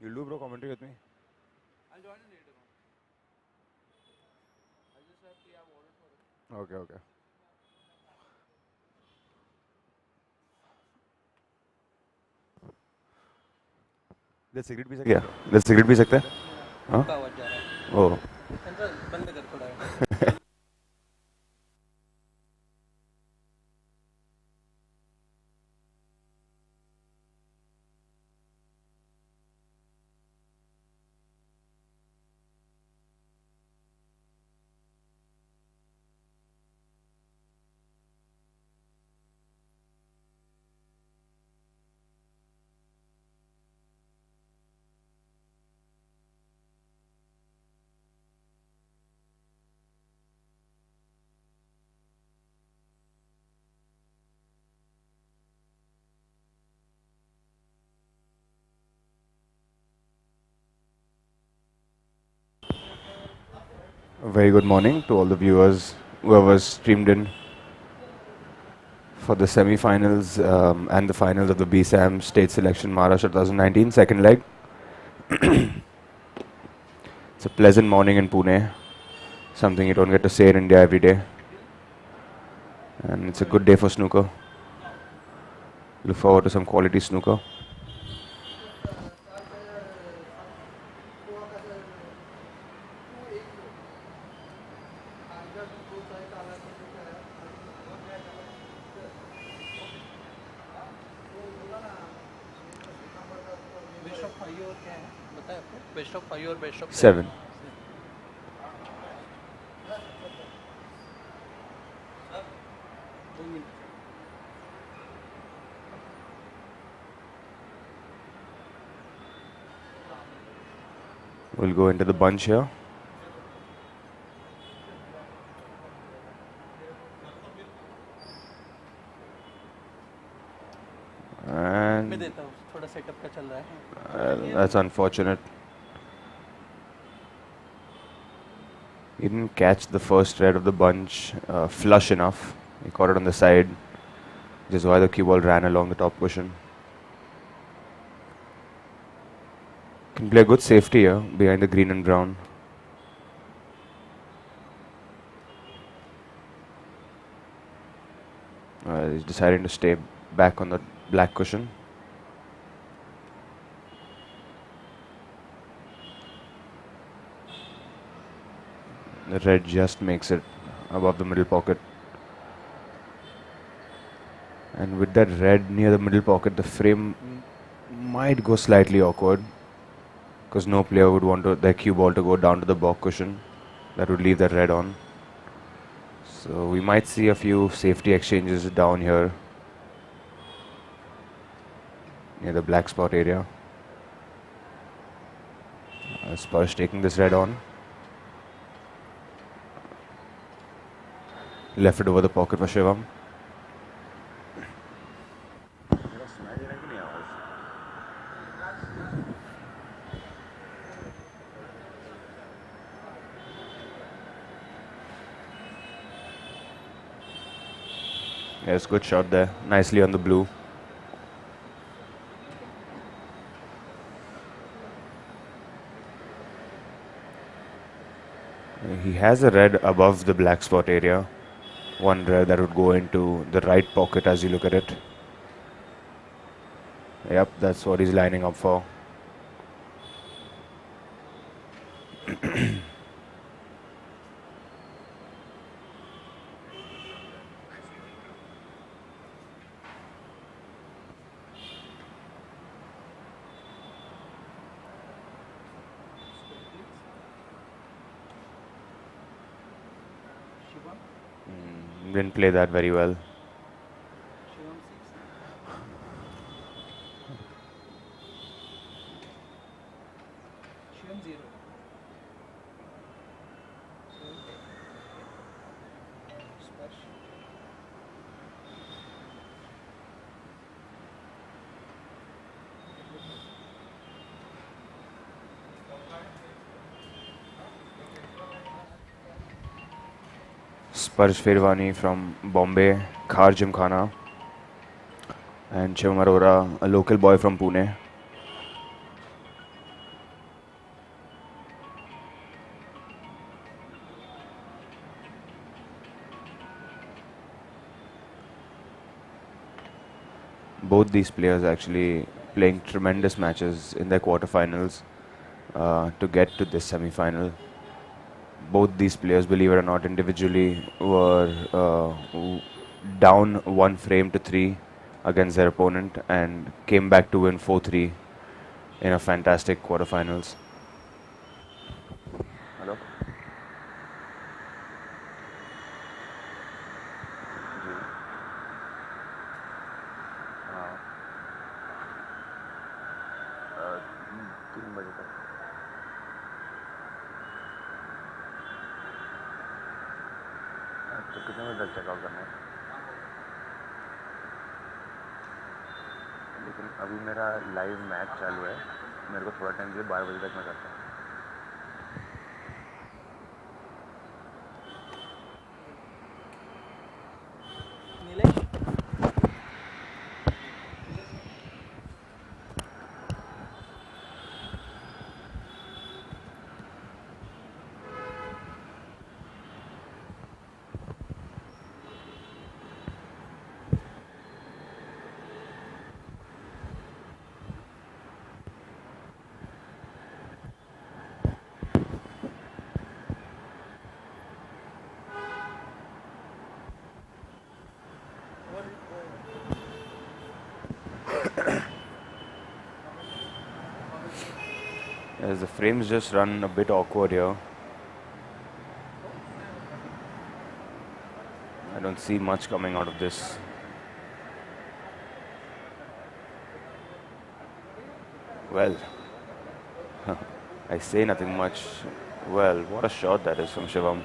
You'll do bro commentary with me? I'll join in later on. I just have to have order for it. Okay, okay. Let's cigarette P सकते हैं? Let's cigarette P सकते हैं? हाँ? का आवाज जा रहा है। ओह. बंद कर थोड़ा है। A very good morning to all the viewers, whoever streamed in for the semi-finals and the finals of the BSAM State Selection Maharashtra 2019 second leg. It's a pleasant morning in Pune, something you don't get to say in India every day. And it's a good day for snooker. Look forward to some quality snooker. Best of 5 और best of 7. We'll go into the bunch here. And मैं देता हूँ थोड़ा setup का चल रहा है. that's unfortunate. He didn't catch the first red of the bunch flush enough. He caught it on the side, which is why the cue ball ran along the top cushion. Can play a good safety here behind the green and brown. He's deciding to stay back on the black cushion. The red just makes it above the middle pocket. And with that red near the middle pocket, the frame might go slightly awkward, because no player would want their cue ball to go down to the back cushion. That would leave that red on. So we might see a few safety exchanges down here near the black spot area. Spurs taking this red on. Left it over the pocket for Shivam. Yes, good shot there. Nicely on the blue. He has a red above the black spot area. One red that would go into the right pocket as you look at it. Yep, that's what he's lining up for. Didn't play that very well. Sparsh Firwani from Bombay, Gymkhana, and Shivam Arora, a local boy from Pune. Both these players actually playing tremendous matches in their quarterfinals to get to this semi-final. Both these players, believe it or not, individually were down one frame to three against their opponent and came back to win 4-3 in a fantastic quarterfinals. Hello? तो कितने बजे तक checkout करना है? लेकिन अभी मेरा live match चालू है, मेरे को थोड़ा टाइम चाहिए, 12 बजे तक मैं करता हूँ. Nilesh As the frames just run a bit awkward here. I don't see much coming out of this. Well, I say nothing much. Well, what a shot that is from Shivam.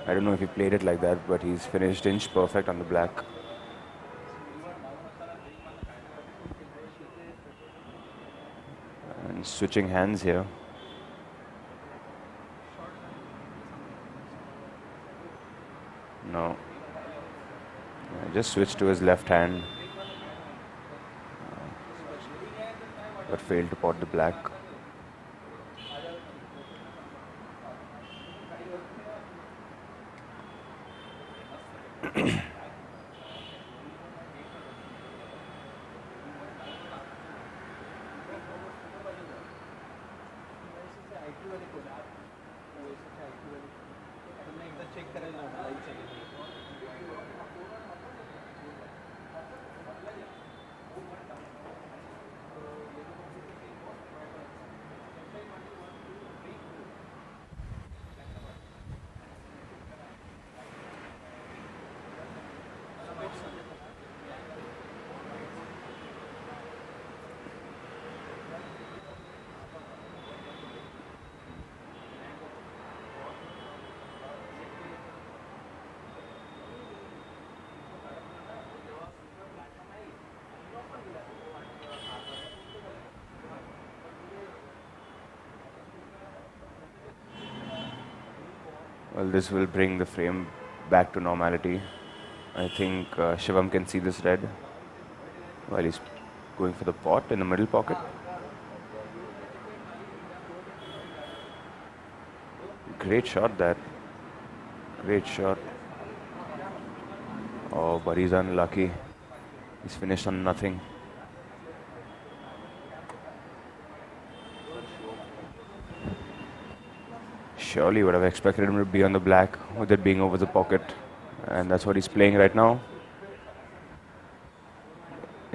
I don't know if he played it like that, but he's finished inch perfect on the black. And switching hands here. No. Just switched to his left hand. But failed to pot the black. Check करेगा live चलेगी. Well, this will bring the frame back to normality. I think Shivam can see this red while he's going for the pot in the middle pocket. Great shot that. Great shot. Oh, but he's unlucky. He's finished on nothing. Surely would have expected him to be on the black with it being over the pocket. And that's what he's playing right now.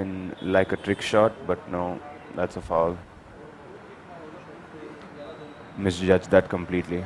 In like a trick shot, but no, that's a foul. Misjudged that completely.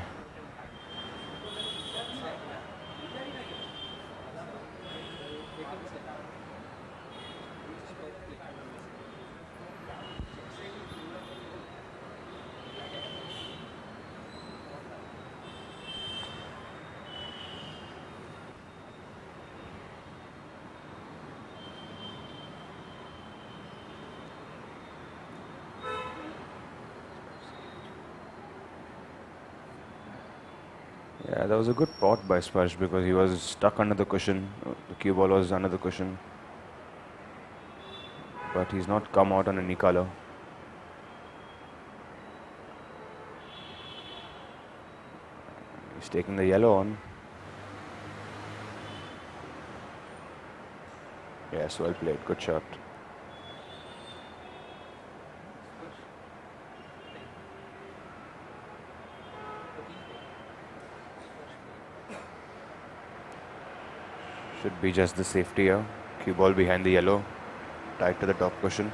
Yeah, that was a good pot by Sparsh because he was stuck under the cushion. The cue ball was under the cushion. But he's not come out on any color. He's taking the yellow on. Yes, well played. Good shot. Should be just the safety here. Cue ball behind the yellow, tied to the top cushion.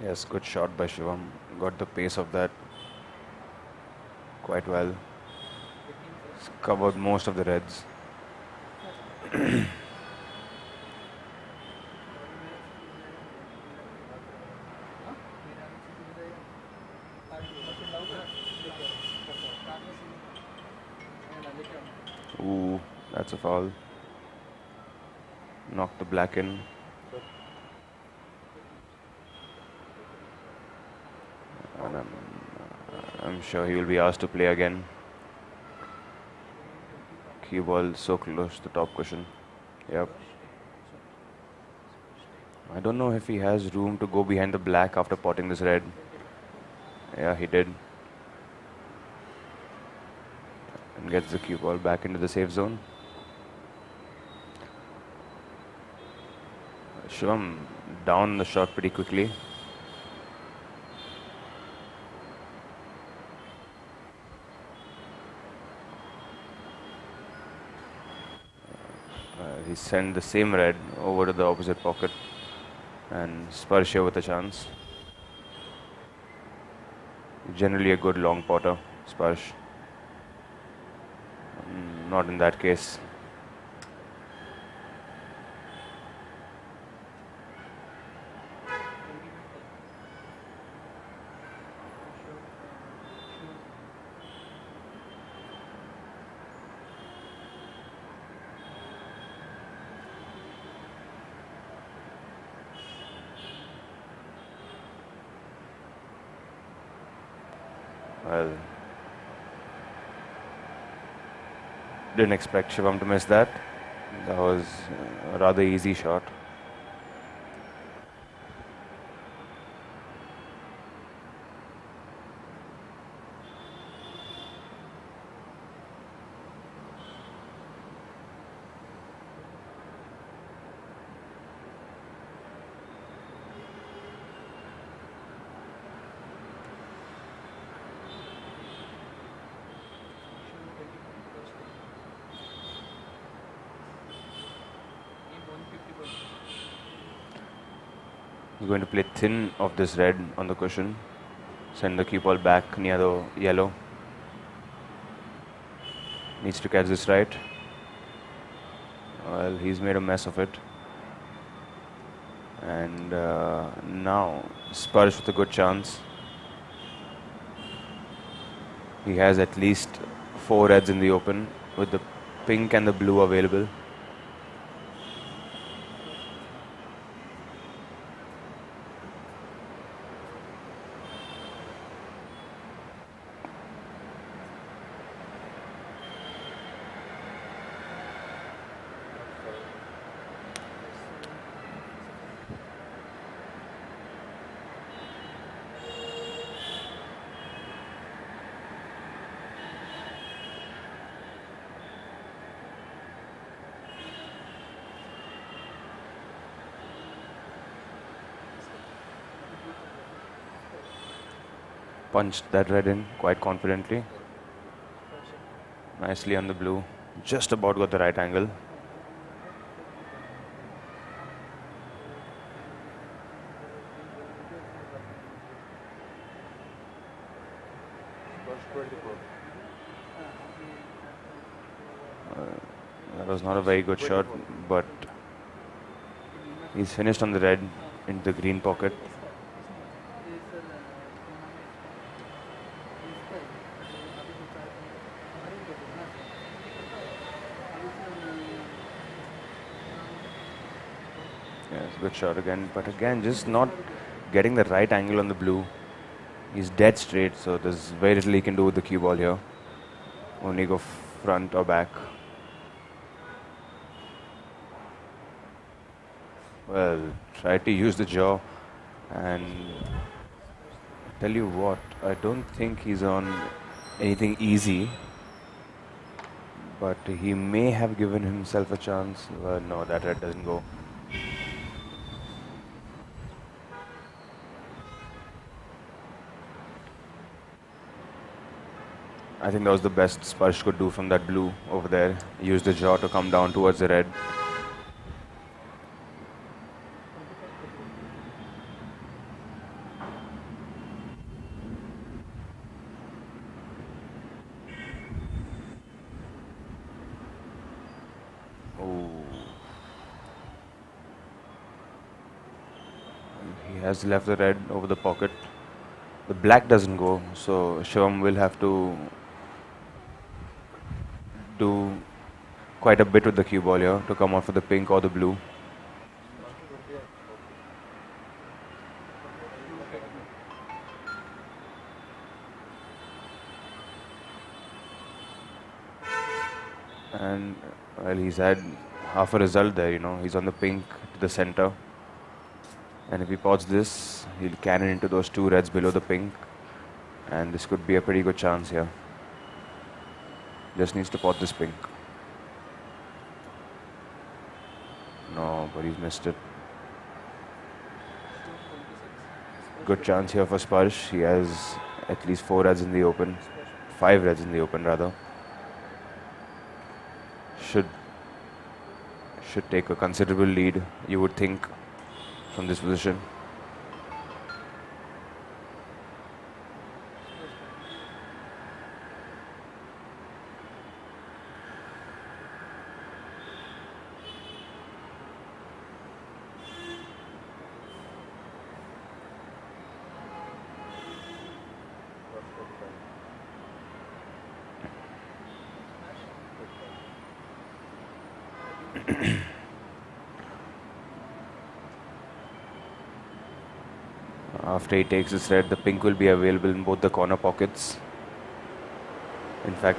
Yes, good shot by Shivam. Got the pace of that quite well. It's covered most of the reds. Ooh, that's a foul. Knocked the black in. And I'm sure he will be asked to play again. Cue ball so close to the top cushion. Yep. I don't know if he has room to go behind the black after potting this red. Yeah, he did. And gets the cue ball back into the safe zone. Shivam down the shot pretty quickly. He sent the same red over to the opposite pocket. And Sparsh here with a chance. Generally a good long potter, Sparsh. Not in that case. Well, didn't expect Shivam to miss that. That was a rather easy shot. He's going to play thin of this red on the cushion. Send the cue ball back near the yellow. Needs to catch this right. Well, he's made a mess of it. And now Sparsh with a good chance. He has at least 4 reds in the open with the pink and the blue available. Punched that red in quite confidently. Nicely on the blue. Just about got the right angle. That was not a very good shot, but he's finished on the red into the green pocket. Yes, good shot again, but again, just not getting the right angle on the blue. He's dead straight, so there's very little he can do with the cue ball here. Only go front or back. Well, tried to use the jaw and Tell you what, I don't think he's on anything easy, but he may have given himself a chance. No, that red doesn't go. I think that was the best Sparsh could do from that blue over there. Use the jaw to come down towards the red. Oh. He has left the red over the pocket. The black doesn't go, so Shivam will have to do quite a bit with the cue ball here to come out for the pink or the blue. And well, he's had half a result there, you know. He's on the pink to the center. And if he pots this, he'll cannon into those two reds below the pink. And this could be a pretty good chance here. Just needs to pot this pink. No, but he's missed it. Good chance here for Sparsh. He has at least 4 reds in the open. 5 reds in the open, rather. Should take a considerable lead, you would think, from this position. After he takes this red, the pink will be available in both the corner pockets. In fact,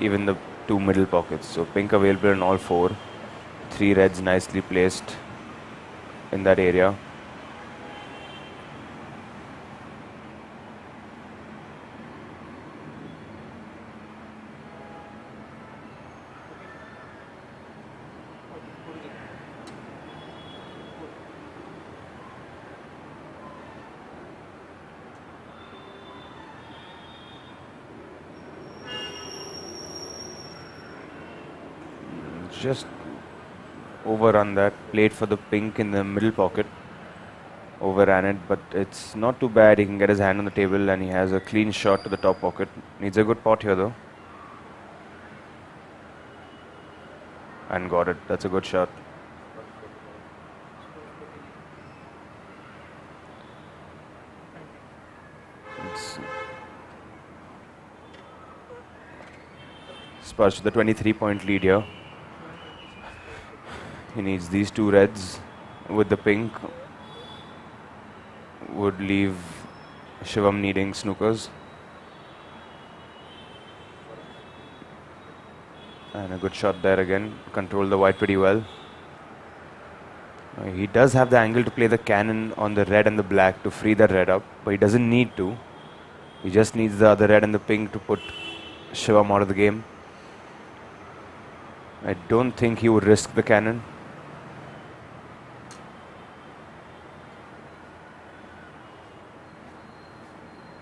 even the 2 middle pockets. So pink available in all 4. 3 reds nicely placed in that area. Just overrun that, played for the pink in the middle pocket, overran it, but it's not too bad. He can get his hand on the table and he has a clean shot to the top pocket. Needs a good pot here though. And got it. That's a good shot. It's Sparsh with a 23-point lead here. He needs these 2 reds with the pink. Would leave Shivam needing snookers. And a good shot there again. Control the white pretty well. He does have the angle to play the cannon on the red and the black to free the red up, but he doesn't need to. He just needs the other red and the pink to put Shivam out of the game. I don't think he would risk the cannon.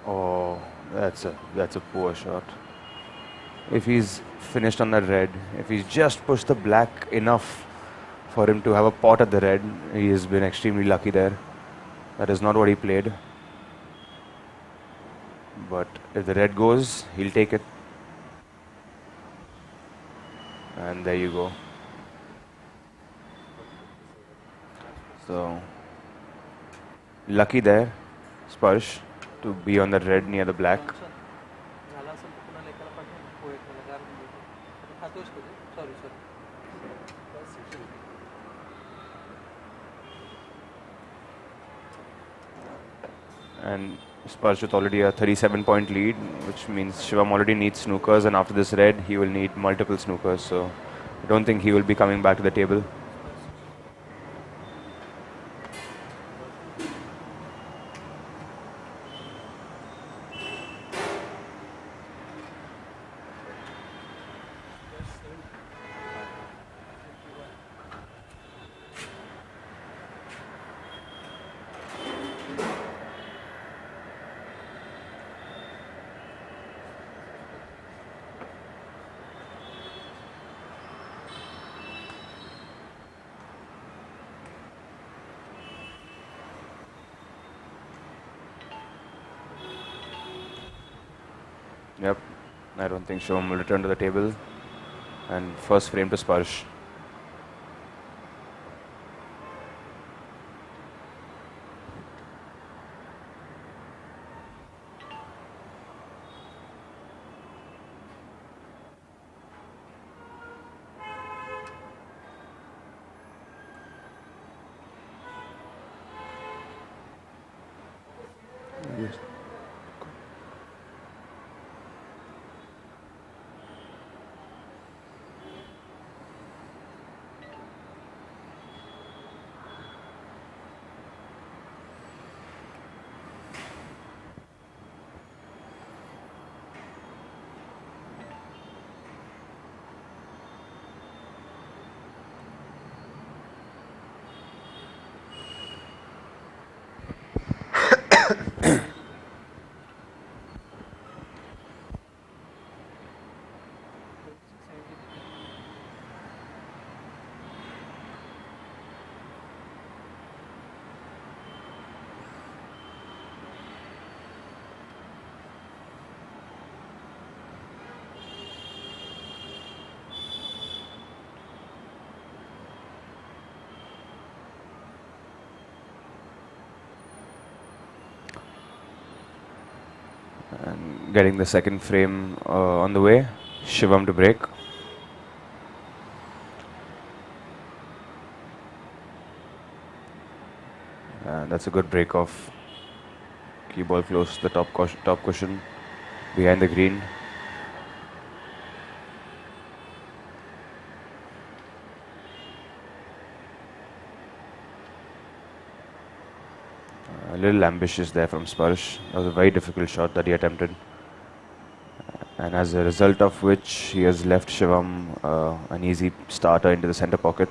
Oh, that's a poor shot. If he's finished on that red, if he's just pushed the black enough for him to have a pot at the red, he has been extremely lucky there. That is not what he played. But if the red goes, he'll take it. And there you go. So, lucky there, Sparsh, to be on the red near the black. झाला असेल तर पुन्हा लेखाला पाठवून पोहे मला गार खातोस कधी sorry sorry And Sparsh with already a 37-point lead, which means Shivam already needs snookers, and after this red, he will need multiple snookers. So I don't think he will be coming back to the table. Yep. I don't think Shivam will return to the table. And first frame to Sparsh. Yes. And getting the second frame on the way. Shivam to break. And that's a good break off. Cue ball close to the top cushion behind the green. A little ambitious there from Sparsh. That was a very difficult shot that he attempted. And as a result of which, he has left Shivam an easy starter into the center pocket.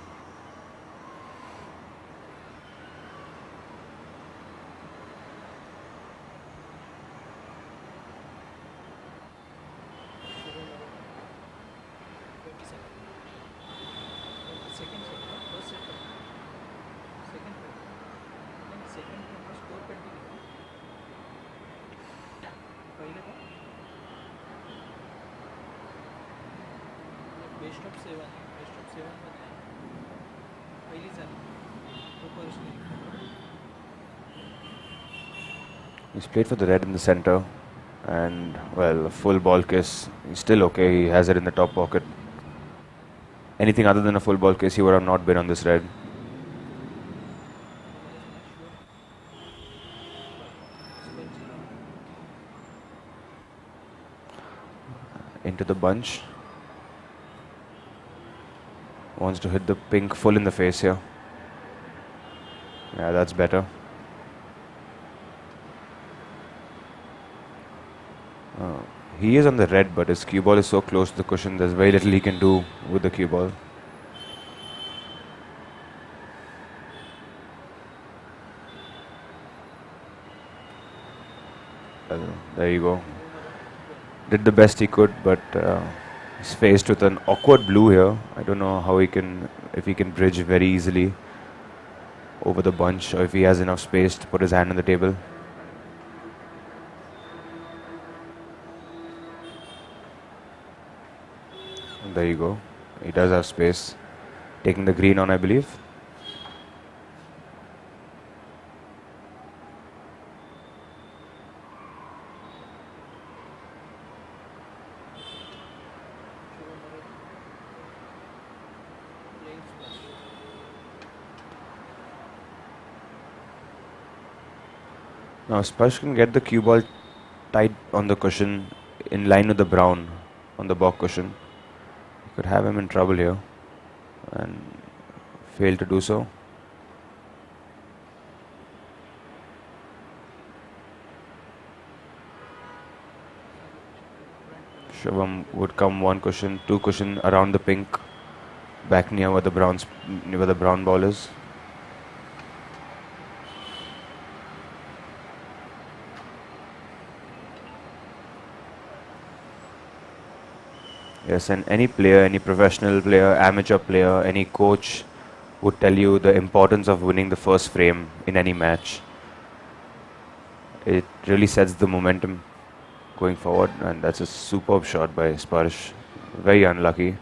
He's played for the red in the center, and well, a full ball kiss. He's still okay. He has it in the top pocket. Anything other than a full ball kiss, he would have not been on this red. Into the bunch. Wants to hit the pink full in the face here. Yeah, that's better. He is on the red, but his cue ball is so close to the cushion, there's very little he can do with the cue ball. There you go. Did the best he could, but he's faced with an awkward blue here. I don't know how if he can bridge very easily over the bunch, or if he has enough space to put his hand on the table. There you go. He does have space. Taking the green on, I believe. Now Sparsh can get the cue ball tight on the cushion in line with the brown on the back cushion. Could have him in trouble here and fail to do so. Shivam would come one cushion, two cushion around the pink, back near where the brown ball is. Yes, and any player, any professional player, amateur player, any coach would tell you the importance of winning the first frame in any match. It really sets the momentum going forward, and that's a superb shot by Sparsh. Very unlucky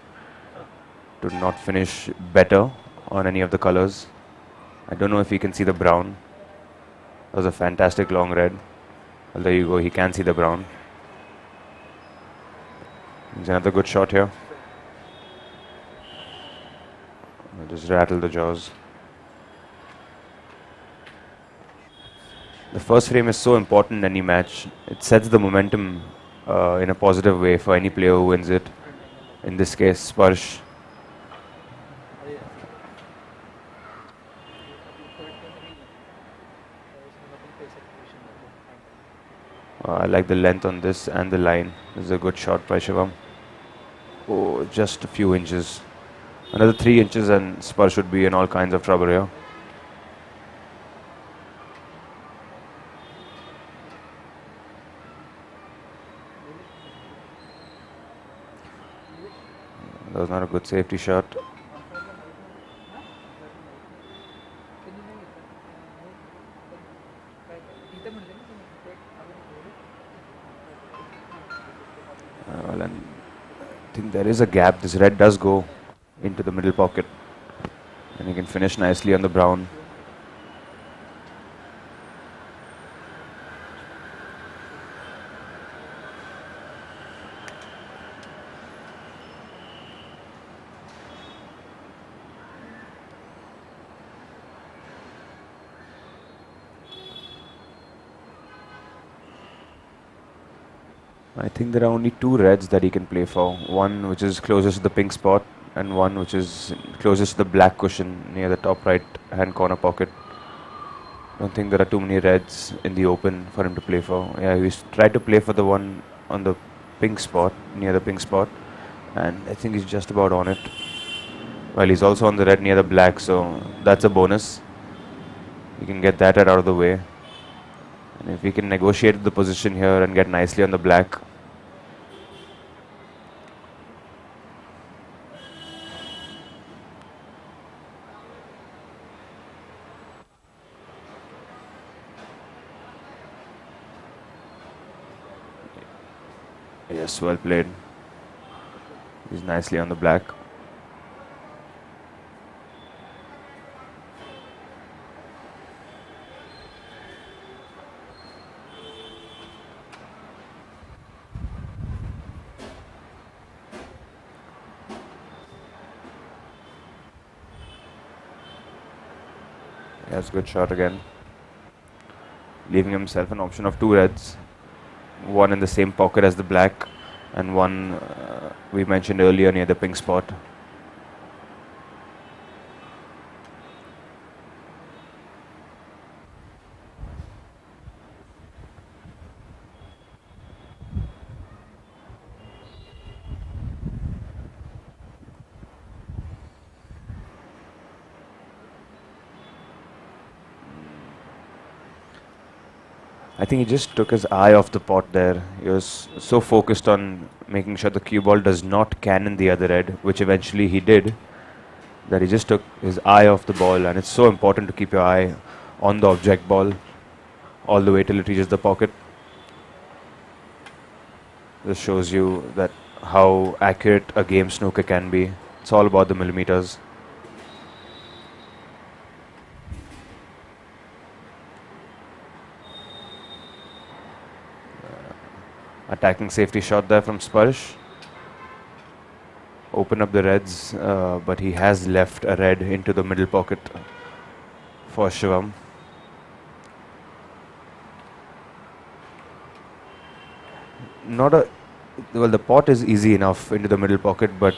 to not finish better on any of the colors. I don't know if he can see the brown. That was a fantastic long red. Well, there you go, he can see the brown. There's another good shot here. I'll just rattle the jaws. The first frame is so important in any match. It sets the momentum in a positive way for any player who wins it. In this case, Sparsh. I like the length on this and the line. This is a good shot by Shivam. Oh, just a few inches. Another 3 inches and Sparsh should be in all kinds of trouble here. That was not a good safety shot. Well, and I think there is a gap. This red does go into the middle pocket, and he can finish nicely on the brown. I think there are only 2 reds that he can play for. One which is closest to the pink spot, and one which is closest to the black cushion near the top right hand corner pocket. I don't think there are too many reds in the open for him to play for. Yeah, he's tried to play for the one on the pink spot, near the pink spot, and I think he's just about on it. Well, he's also on the red near the black, so that's a bonus. You can get that red out of the way. And if we can negotiate the position here and get nicely on the black. Yes, well played. He's nicely on the black. That's a good shot again. Leaving himself an option of 2 reds. One in the same pocket as the black, and one we mentioned earlier near the pink spot. I think he just took his eye off the pot there. He was so focused on making sure the cue ball does not cannon the other red, which eventually he did, that he just took his eye off the ball. And it's so important to keep your eye on the object ball all the way till it reaches the pocket. This shows you that how accurate a game snooker can be. It's all about the millimeters. Attacking safety shot there from Sparsh. Open up the reds, but he has left a red into the middle pocket for Shivam. Well, the pot is easy enough into the middle pocket, but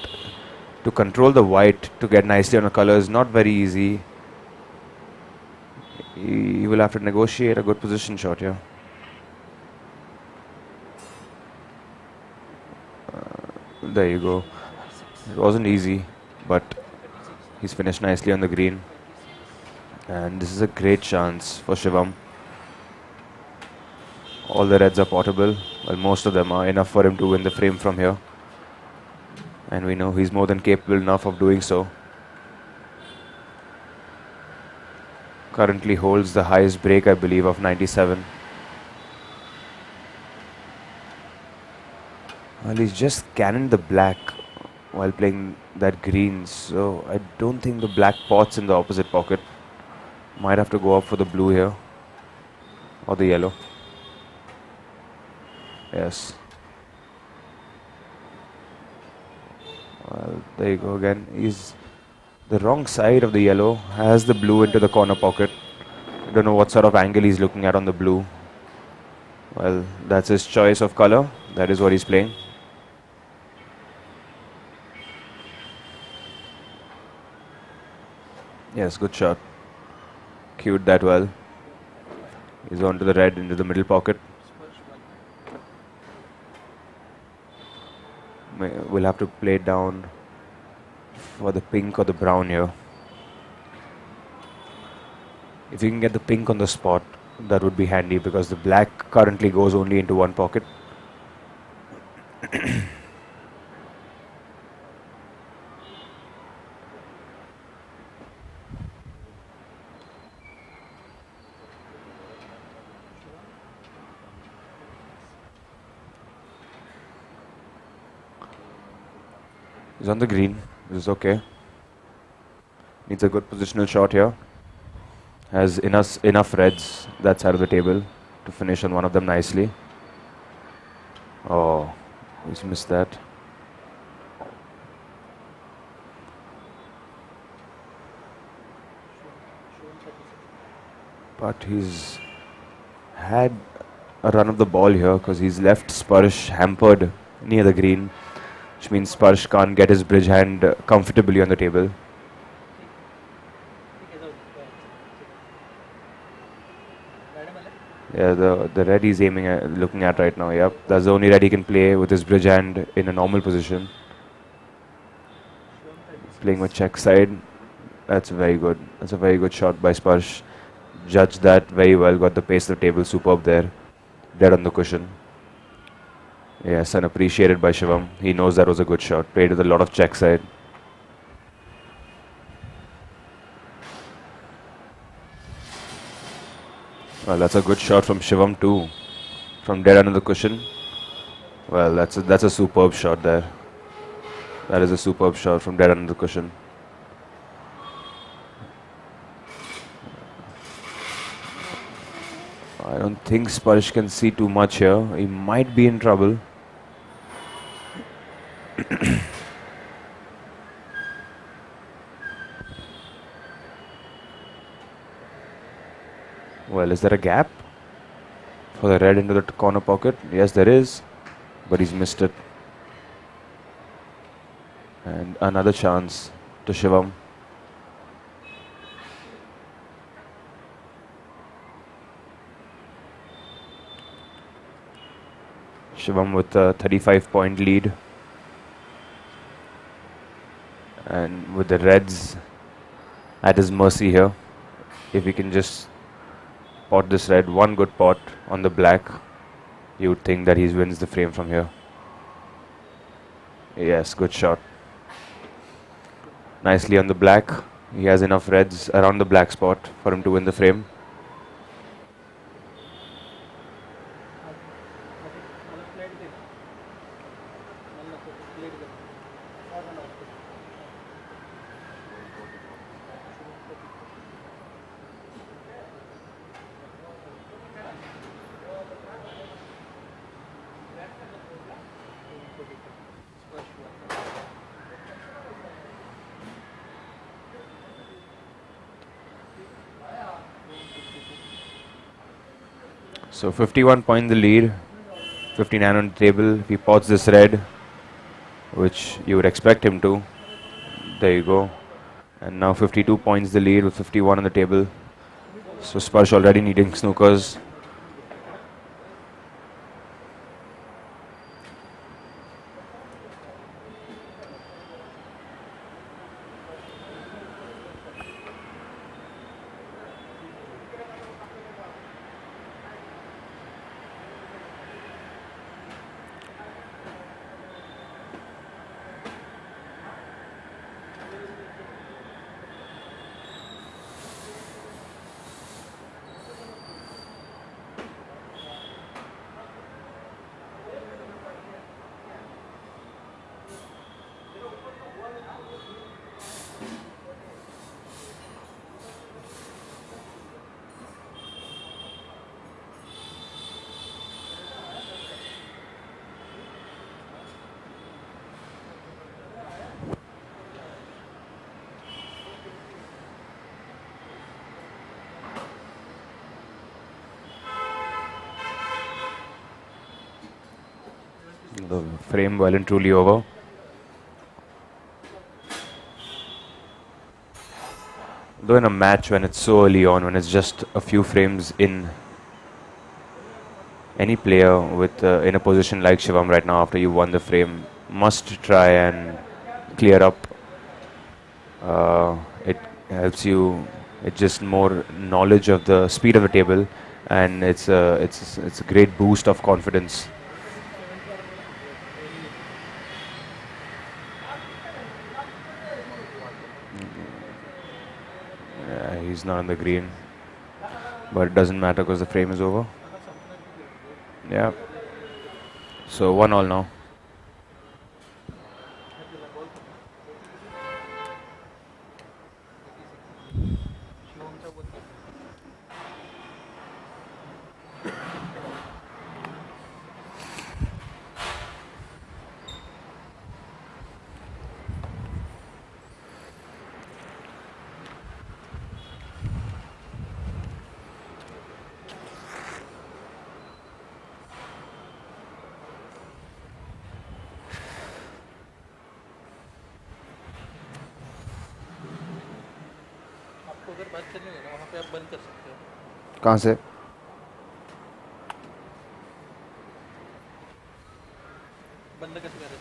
to control the white to get nicely on a color is not very easy. He will have to negotiate a good position shot here. There you go. It wasn't easy, but he's finished nicely on the green. And this is a great chance for Shivam. All the reds are potable. Well, most of them are enough for him to win the frame from here. And we know he's more than capable enough of doing so. Currently holds the highest break, I believe, of 97. Well, he's just cannoned the black while playing that green, so I don't think the black pots in the opposite pocket. Might have to go up for the blue here. Or the yellow. Yes. Well, there you go again. He's the wrong side of the yellow. Has the blue into the corner pocket. Don't know what sort of angle he's looking at on the blue. Well, that's his choice of color. That is what he's playing. Yes, good shot. Cued that well. He's on to the red into the middle pocket. We'll have to play it down for the pink or the brown here. If you can get the pink on the spot, that would be handy because the black currently goes only into one pocket. He's on the green. This is okay. Needs a good positional shot here. Has enough reds that side of the table to finish on one of them nicely. Oh, he's missed that. But he's had a run of the ball here because he's left Sparsh hampered near the green, which means Sparsh can't get his bridge hand comfortably on the table. Yeah, the red he's aiming at, looking at right now. Yep, that's the only red he can play with his bridge hand in a normal position. Playing with check side. That's very good. That's a very good shot by Sparsh. Judged that very well. Got the pace of the table superb there. Dead on the cushion. Yes, and appreciated by Shivam. He knows that was a good shot. Played with a lot of check side. Well, that's a good shot from Shivam too. From dead under the cushion. Well, that's a superb shot there. That is a superb shot from dead under the cushion. I don't think Sparsh can see too much here. He might be in trouble. Well, is there a gap for the red into the corner pocket? Yes, there is. But he's missed it. And another chance to Shivam. Shivam with a 35-point lead. And with the reds at his mercy here. If he can just pot this red, one good pot on the black, you would think that he wins the frame from here. Yes, good shot. Nicely on the black. He has enough reds around the black spot for him to win the frame. So 51 point the lead, 59 on the table. If he pots this red, which you would expect him to, there you go. And now 52 points the lead with 51 on the table. So Sparsh already needing snookers. The frame well and truly over. Though in a match when it's so early on, when it's just a few frames in, any player with in a position like Shivam right now after you won the frame must try and clear up. It helps you. It's just more knowledge of the speed of the table, and it's a great boost of confidence. He's not on the green, but it doesn't matter because the frame is over. Yeah. So 1-1 now. शिवमचा बोलतो आपको अगर बात करनी है ना वहाँ पे आप बंद कर सकते हो कहाँ से? बंद कैसे करें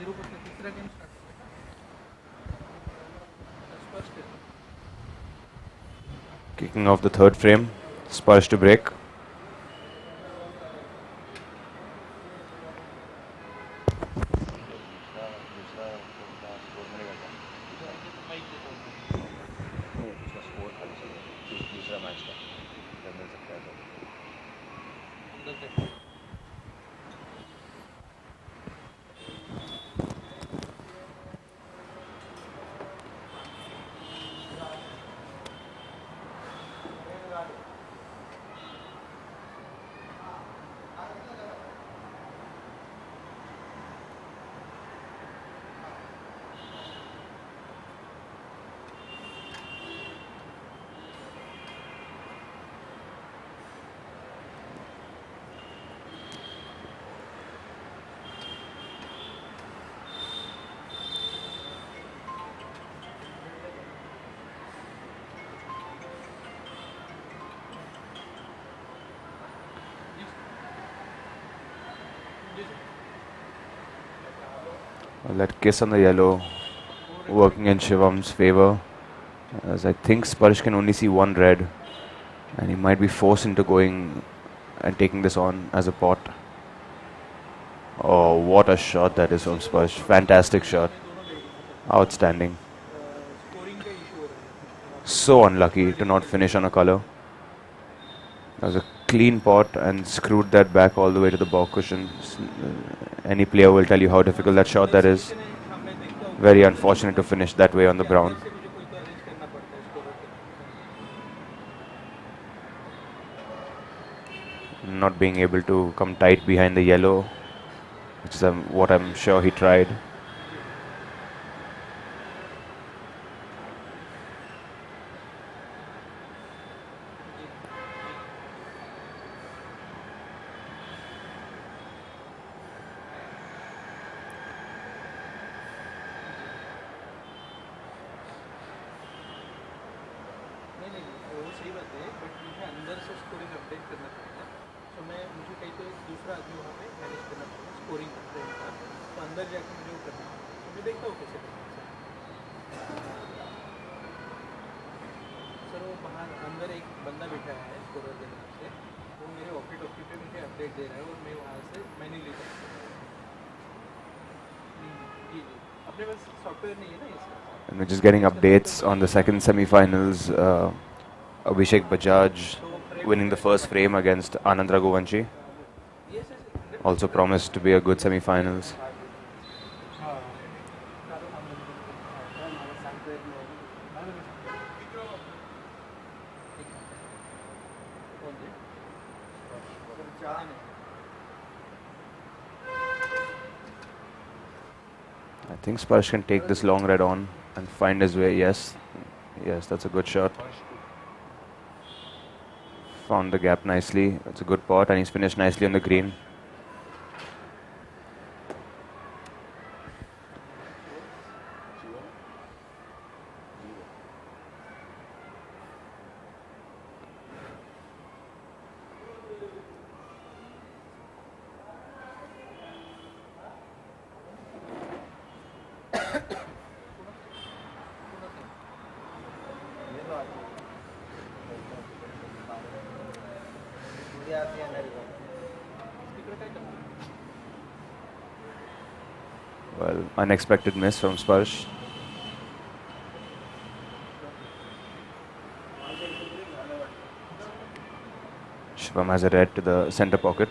जीरो पर तीसरा गेम स्टार्ट फर्स्ट है Kicking off the third frame. Spurs to break. That kiss on the yellow working in Shivam's favor, as I think Sparsh can only see one red, and he might be forced into going and taking this on as a pot. Oh, what a shot that is from Sparsh. Fantastic shot. Outstanding. Scoring का issue हो रहा है So unlucky to not finish on a color. That was a clean pot and screwed that back all the way to the back cushion. Any player will tell you how difficult that shot that is. मैं देखता हूँ Very unfortunate to finish that way on the brown. से मुझे कोई तो arrange करना पड़ता है स्कोरर के Not being able to come tight behind the yellow, which is what I'm sure he tried. नहीं नहीं वो सही बात है बट मुझे अंदर से स्कोरिंग अपडेट करना पड़ेगा तो मैं मुझे कहीं तो एक दूसरा आदमी वहाँ पे मैनेज करना पड़ेगा स्कोरिंग करते हैं तो अंदर जाके मुझे वो करना है तो मैं देखता हूँ कैसे करना है वहाँ अंदर एक बंदा बैठा है स्कोरर के नाम से, वो मेरे वॉकी टॉकी पे मुझे अपडेट दे रहा है और मैं वहाँ से मैन्युअली कर सकता हूँ। जी जी, अपने पास सॉफ्टवेयर नहीं है ना इसका? And we're just getting updates on the second semi-finals. Abhishek Bajaj winning the first frame against Anand Raghuvanshi. Also promised to be a good semi-finals. I think Sparsh can take this long red on and find his way. Yes, yes, that's a good shot. Found the gap nicely. It's a good pot, and he's finished nicely on the green. Well, unexpected miss from Sparsh. Shivam has a red to the center pocket.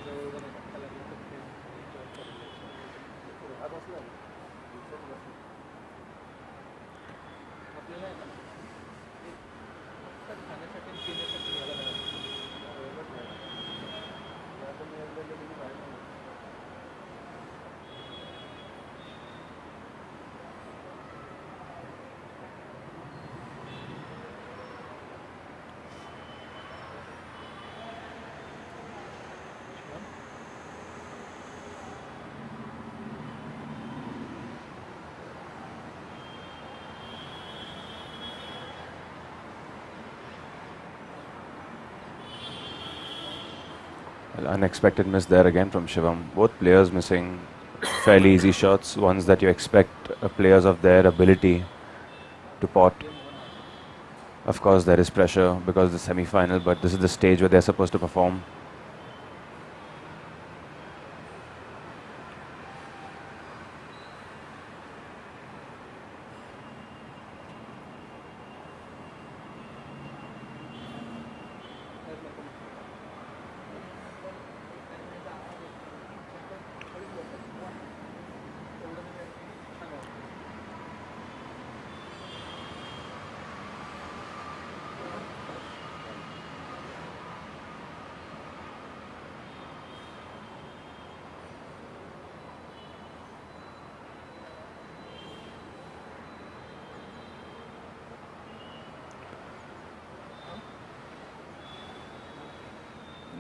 Well, unexpected miss there again from Shivam. Both players missing fairly easy shots, ones that you expect players of their ability to pot. Of course, there is pressure because it's the semi-final, but this is the stage where they're supposed to perform.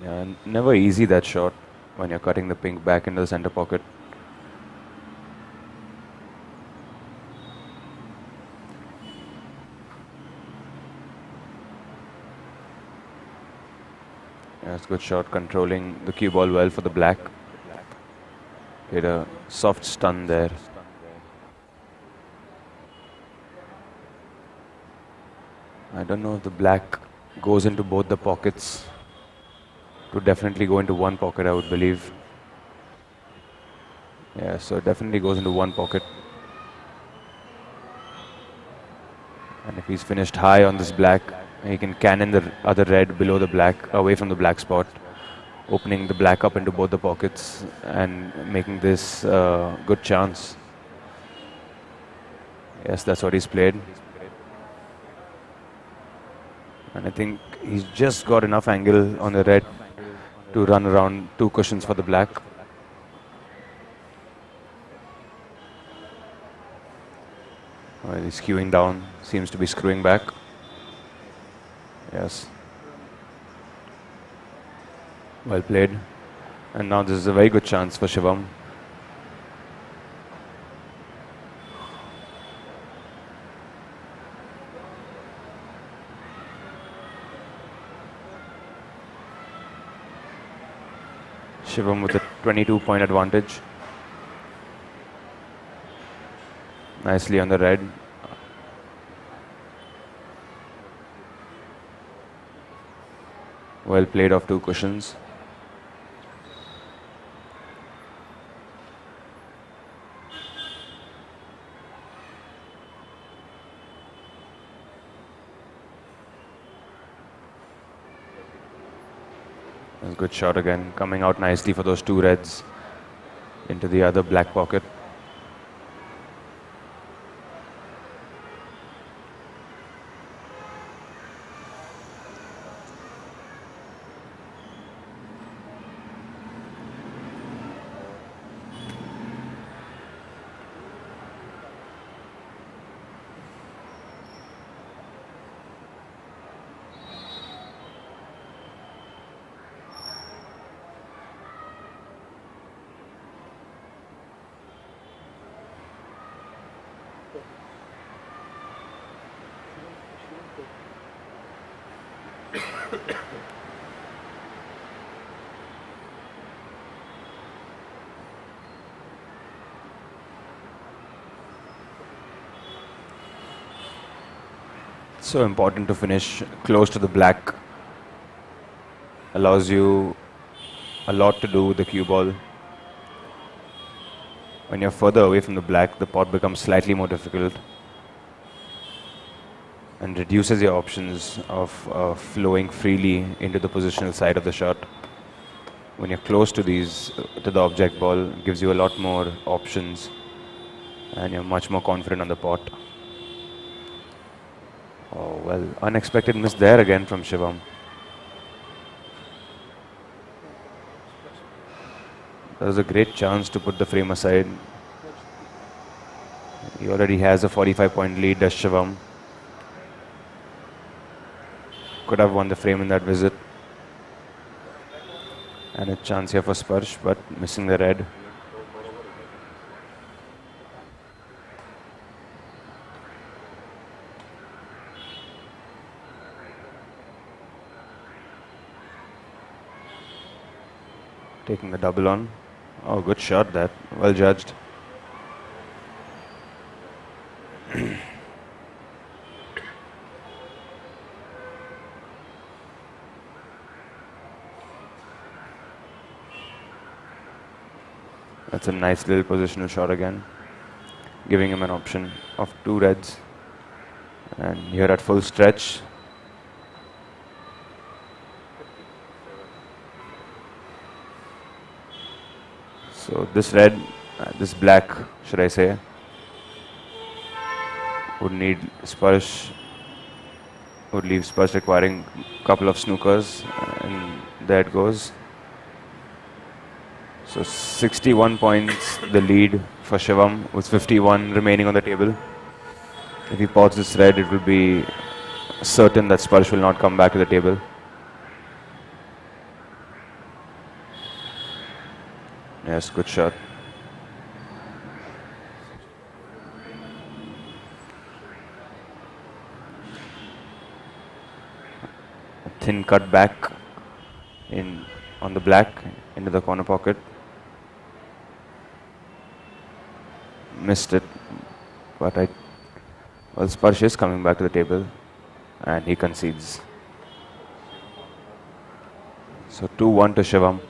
Yeah, never easy that shot when you're cutting the pink back into the center pocket. Yeah, it's a good shot, controlling the cue ball well for the black. Hit a soft stun there. I don't know if the black goes into both the pockets. It would definitely go into one pocket, I would believe. Yeah, so it definitely goes into one pocket. And if he's finished high on this black, he can cannon the other red below the black, away from the black spot, opening the black up into both the pockets and making this good chance. Yes, that's what he's played. And I think he's just got enough angle on the red to run around two cushions for the black. Well, he's queuing down, seems to be screwing back. Yes. Well played. And now this is a very good chance for Shivam. Shivam with a 22-point advantage. Nicely on the red. Well played off 2 cushions. A good shot again, coming out nicely for those 2 reds into the other black pocket. So important to finish close to the black. Allows you a lot to do with the cue ball. When you're further away from the black, the pot becomes slightly more difficult and reduces your options of flowing freely into the positional side of the shot. When you're close to these, to the object ball, it gives you a lot more options and you're much more confident on the pot. Oh, well, unexpected miss there again from Shivam. That was a great chance to put the frame aside. He already has a 45-point lead, does Shivam. Could have won the frame in that visit. And a chance here for Sparsh, but missing the red. Taking the double on. Oh, good shot that. Well judged. That's a nice little positional shot again, giving him an option of 2 reds. And here at full stretch. So this red, this black, should I say, would need Sparsh, would leave Sparsh requiring a couple of snookers, and there it goes. So 61 points, the lead for Shivam, with 51 remaining on the table. If he pots this red, it will be certain that Sparsh will not come back to the table. Yes, good shot. A thin cut back in on the black into the corner pocket. Missed it, but well, Sparsh is coming back to the table and he concedes. So 2-1 to Shivam.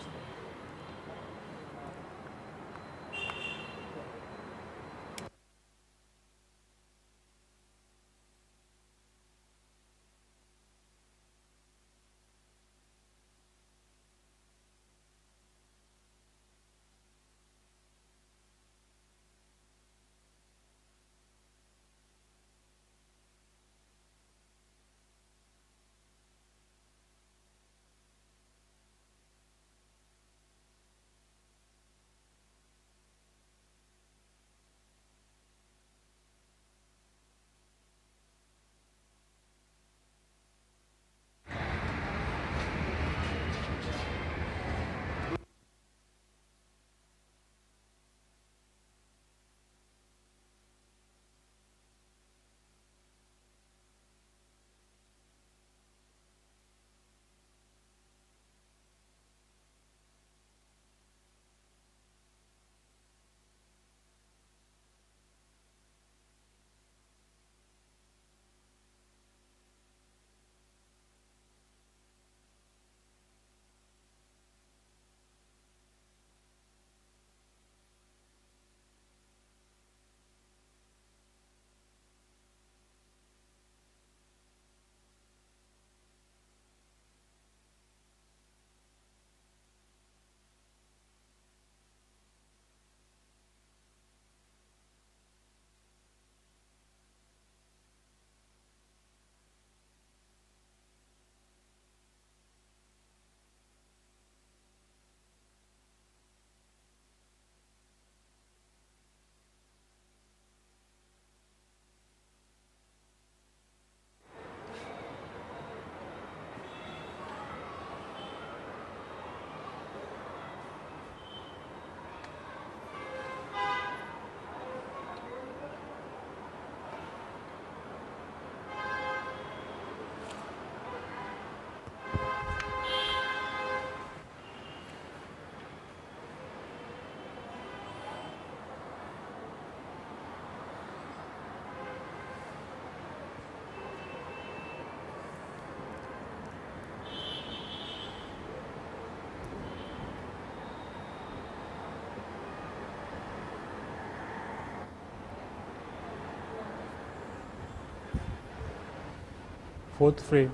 Fourth frame,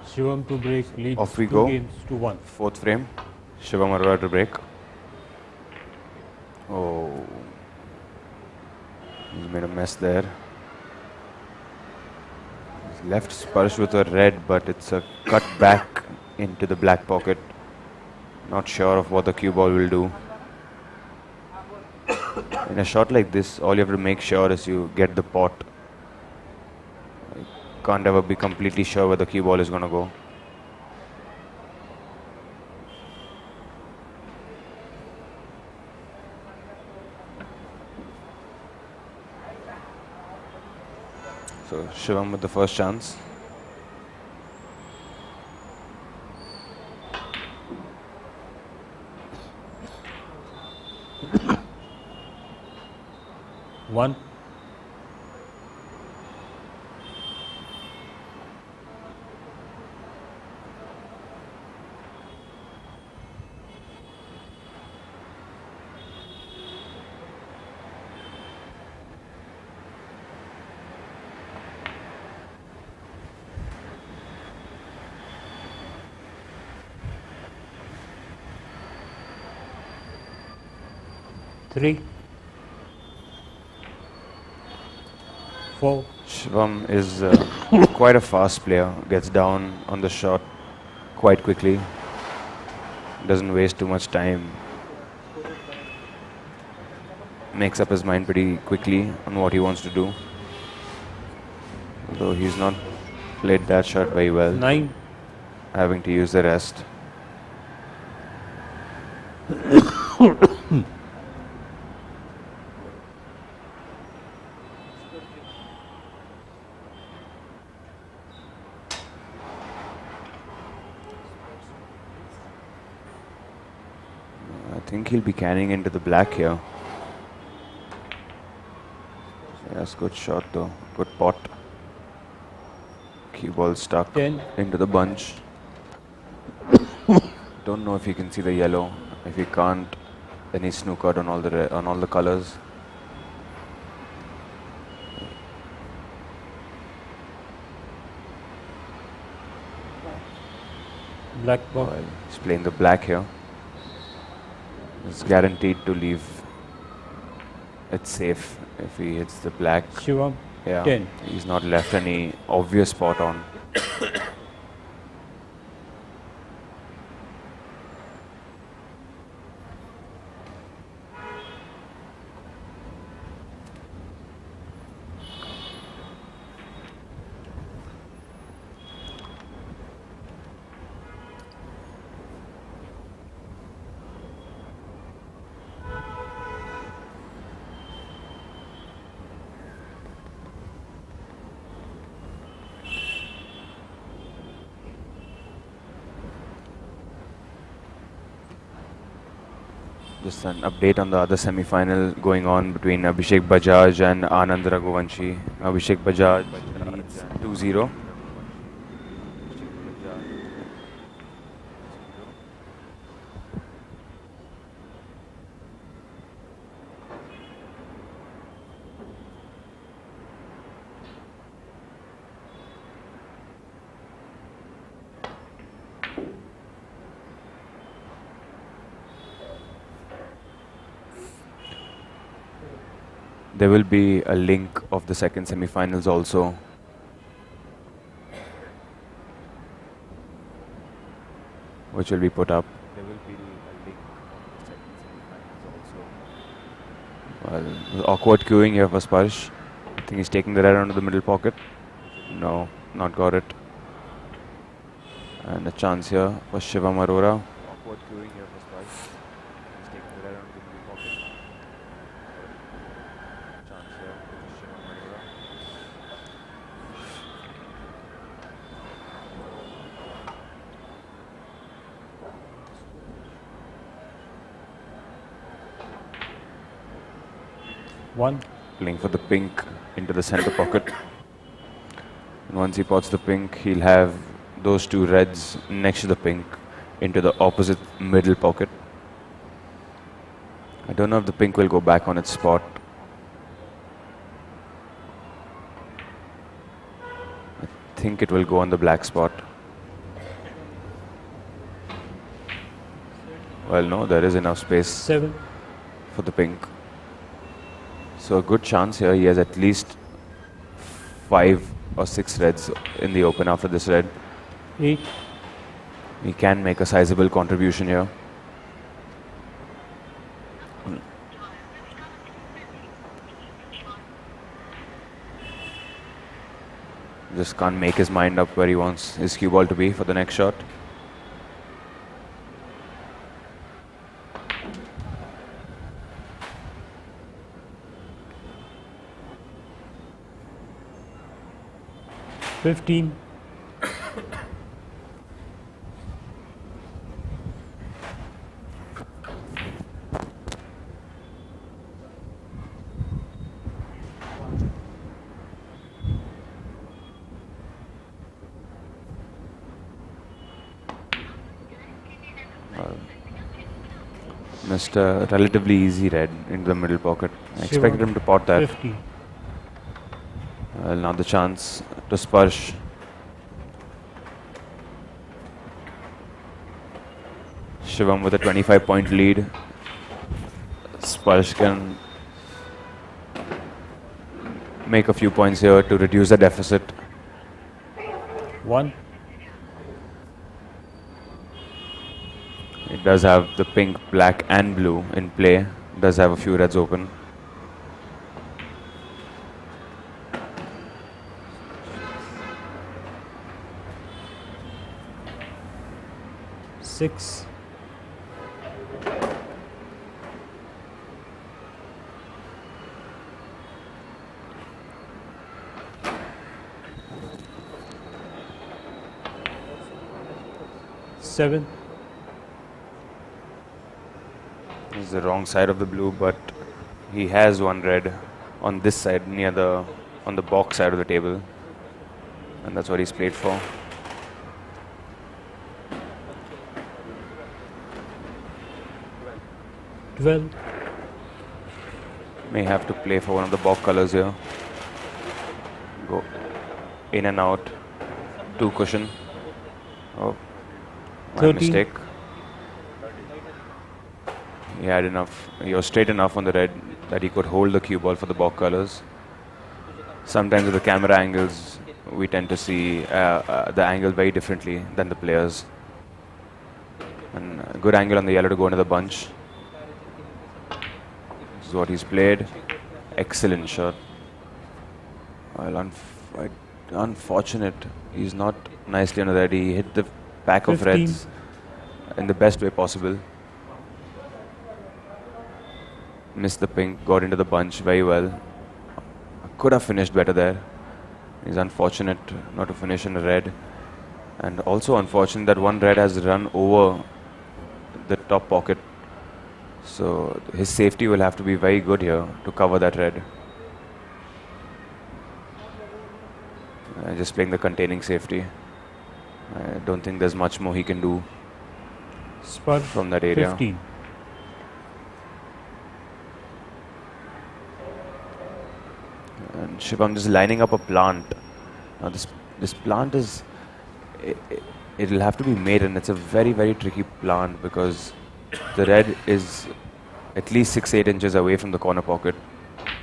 Shivam to break leads Off we 2 go. games to 1. Fourth frame. Shivam Arora to break. Oh. He's made a mess there. He's left Sparsh with a red, but it's a cut back into the black pocket. Not sure of what the cue ball will do. In a shot like this, all you have to make sure is you get the pot. You can't ever be completely sure where the cue ball is going to go. So Shivam with the first chance. One. Three. 4. Shivam is quite a fast player. Gets down on the shot quite quickly. Doesn't waste too much time. Makes up his mind pretty quickly on what he wants to do. Although he's not played that shot very well. 9. Having to use the rest. I think he'll be carrying into the black here. Yes, good shot though. Good pot. Cue ball stuck 10. into the bunch. Don't know if you can see the yellow. If you can't, then he's snookered on all the colors. Black ball. Well, he's playing the black here. It's guaranteed to leave it safe if he hits the black. Shivam. Yeah, 10. he's not left any obvious spot on. Just an update on the other semi-final going on between Abhishek Bajaj and Anand Raghuvanshi. Abhishek Bajaj leads 2-0. There will be a link of the second semi-finals also. Which will be put up. There will be a link of the second semi-finals also. Well, awkward queuing here for Sparsh. I think he's taking the red onto the middle pocket. No, not got it. And a chance here for Shivam Arora. Awkward queuing here for Sparsh. He's taking the red onto the middle pocket. Chance here for Shivam Arora. One. Playing for the pink into the center pocket. And once he pots the pink, he'll have those two reds next to the pink into the opposite middle pocket. I don't know if the pink will go back on its spot. I think it will go on the black spot. Well, no, there is enough space 7, for the pink. So a good chance here. He has at least 5 or 6 reds in the open after this red. 8, He can make a sizable contribution here. Just can't make his mind up where he wants his cue ball to be for the next shot. $15, Missed a relatively easy red into the middle pocket. I expected him to pot that. 50, Well, now the chance to sparsh. Shivam with a 25-point lead. Sparsh can make a few points here to reduce the deficit. 1, It does have the pink, black and blue in play. Does have a few reds open. $6, $7, This is the wrong side of the blue, but he has one red on this side on the box side of the table, and that's what he's played for. $12, May have to play for one of the box colors here. Go in and out. 2 cushion. Oh, my 13. mistake. He had enough. He was straight enough on the red that he could hold the cue ball for the box colors. Sometimes with the camera angles, we tend to see the angle very differently than the players. And a good angle on the yellow to go into the bunch. This is what he's played. Excellent shot. Well, unfortunate. He's not nicely on the red. He hit the pack of 15. reds in the best way possible. Missed the pink, got into the bunch very well. Could have finished better there. He's unfortunate not to finish in a red. And also unfortunate that one red has run over the top pocket. So his safety will have to be very good here to cover that red. Just playing the containing safety. I don't think there's much more he can do Sparsh, from that area. 15, And Shivam just lining up a plant. Now this plant is, it'll have to be made, and it's a very, very tricky plant because the red is at least 6-8 inches away from the corner pocket.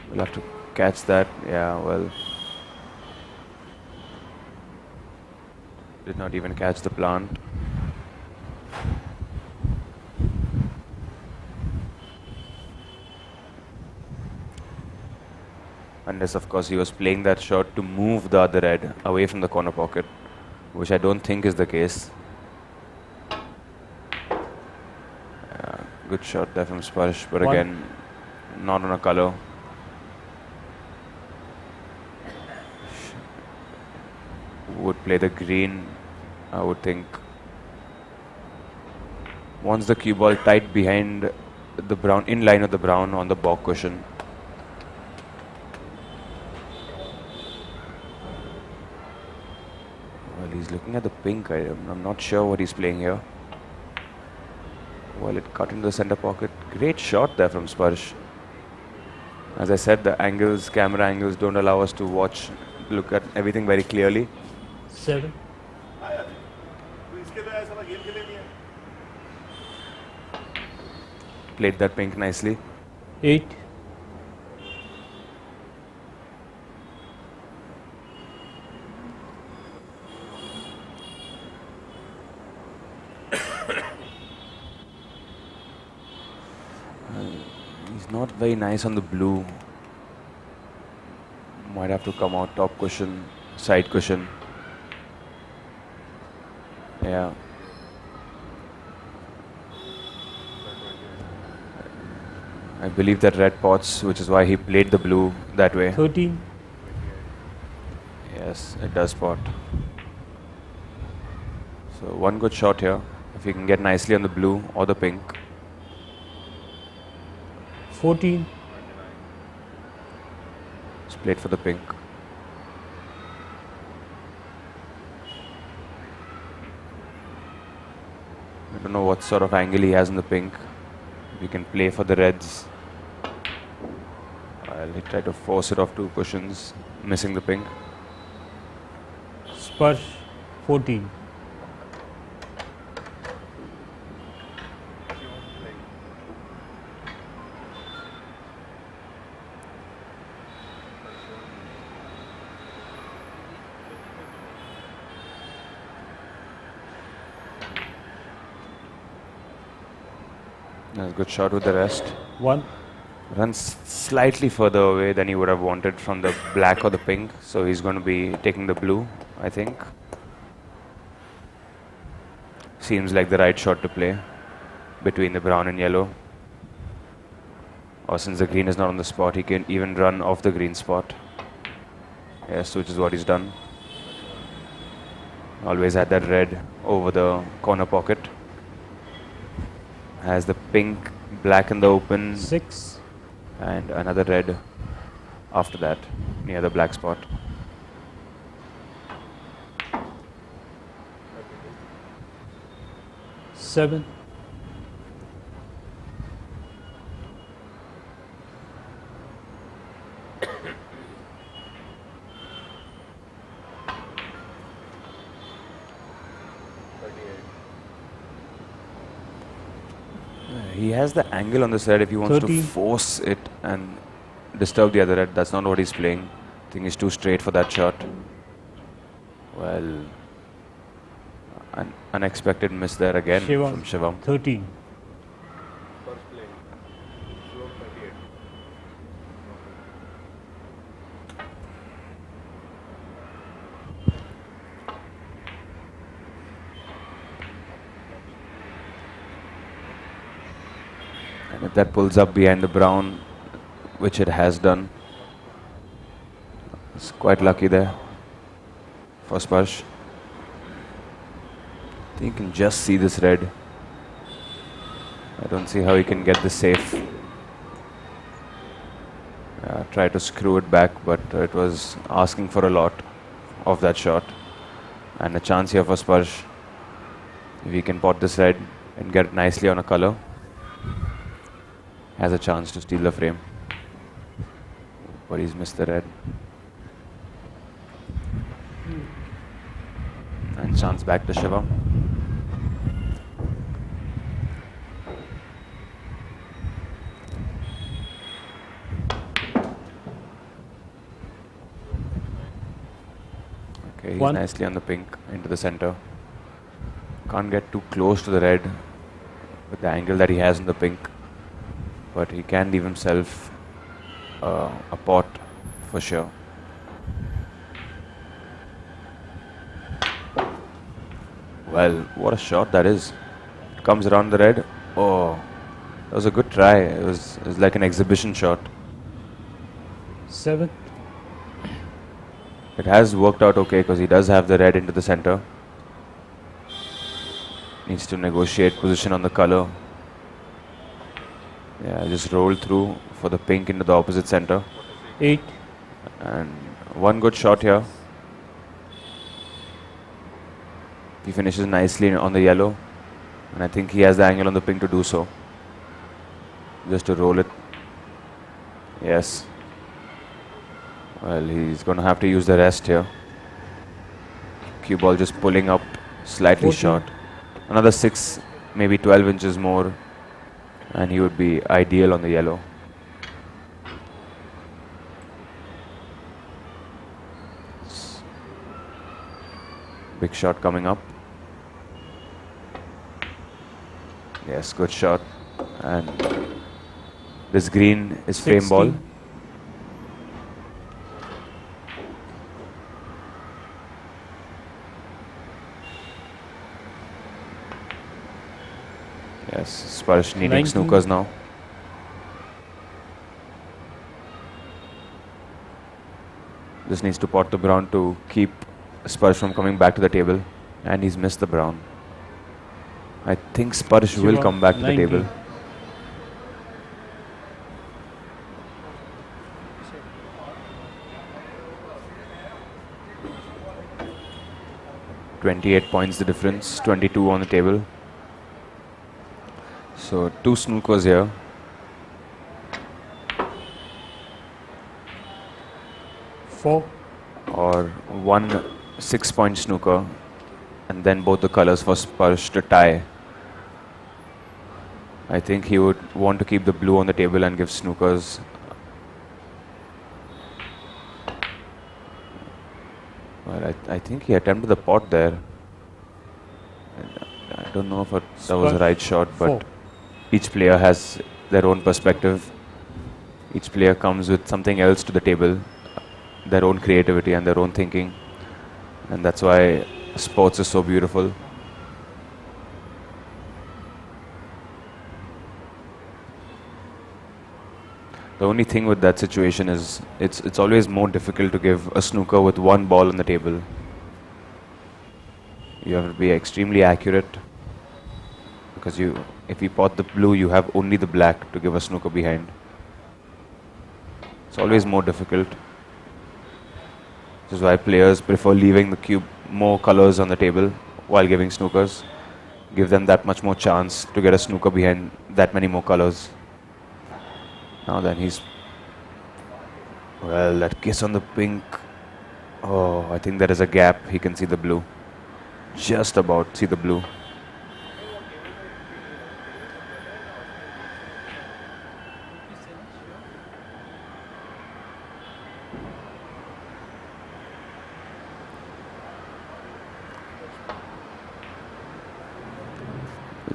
We'll have to catch that. Yeah, well, did not even catch the plant. Unless, of course, he was playing that shot to move the other red away from the corner pocket, which I don't think is the case. Good shot there from Sparsh, but 1. again, not on a color. Would play the green, I would think. Wants the cue ball tight behind the brown, in line with the brown on the balk cushion. Well, he's looking at the pink. I'm not sure what he's playing here. Well, it cut into the center pocket. Great shot there from Sparsh. As I said, the angles, camera angles don't allow us to look at everything very clearly. 7, Played that pink nicely. 8, He's not very nice on the blue. Might have to come out top cushion, side cushion. Yeah. I believe that red pots, which is why he played the blue that way. 13, Yes, it does pot. So one good shot here. If he can get nicely on the blue or the pink. 14, It's played for the pink. I don't know what sort of angle he has in the pink. We can play for the reds. I'll try to force it off two cushions, missing the pink. sparsh 14, Good shot with the rest. 1, Runs slightly further away than he would have wanted from the black or the pink, so he's going to be taking the blue, I think. Seems like the right shot to play between the brown and yellow. Or since the green is not on the spot, he can even run off the green spot. Yes, which is what he's done. Always had that red over the corner pocket. Has the pink, black in the open, 6, and another red after that near the black spot. seven, He has the angle on the side if he wants 13. to force it and disturb the other red. That's not what he's playing. I think he's too straight for that shot. Well, an unexpected miss there again Shivam. from Shivam. 13, And if that pulls up behind the brown, which it has done, it's quite lucky there for Sparsh. I think he can just see this red. I don't see how he can get this safe. Try to screw it back, but it was asking for a lot of that shot. And a chance here for Sparsh. If he can pot this red and get it nicely on a color, has a chance to steal the frame. But he's missed the red. And chance back to Shivam. Okay, he's 1. nicely on the pink into the center. Can't get too close to the red with the angle that he has in the pink. But he can leave himself a pot for sure. Well, what a shot that is. It comes around the red. Oh, that was a good try. It was like an exhibition shot. 7, It has worked out okay because he does have the red into the center. Needs to negotiate position on the color. Yeah, just roll through for the pink into the opposite center. 8, And one good shot here. He finishes nicely on the yellow. And I think he has the angle on the pink to do so. Just to roll it. Yes. Well, he's going to have to use the rest here. cue ball just pulling up slightly 14. short. Another 6, maybe 12 inches more, and he would be ideal on the yellow. Big shot coming up. Yes, good shot. And this green is frame ball. 16. Yes, Sparsh needing 19. snookers now. Just needs to pot the brown to keep Sparsh from coming back to the table. And he's missed the brown. I think Sparsh will Shiva, come back to the 19. table. .28 points the difference, 22 on the table. So 2 snookers here. Four. Or 1 6-point snooker. And then both the colors for Sparsh to tie. I think he would want to keep the blue on the table and give snookers. Well, I think he attempted the pot there. I don't know if that was the right shot, but Four. each player has their own perspective. Each player comes with something else to the table, their own creativity and their own thinking. And that's why sports is so beautiful. The only thing with that situation is it's always more difficult to give a snooker with 1 ball on the table. You have to be extremely accurate because if you pot the blue, you have only the black to give a snooker behind. It's always more difficult. This is why players prefer leaving the cube more colors on the table while giving snookers. Give them that much more chance to get a snooker behind that many more colors. Now then well, that kiss on the pink. Oh, I think there is a gap. He can see the blue. Just about see the blue.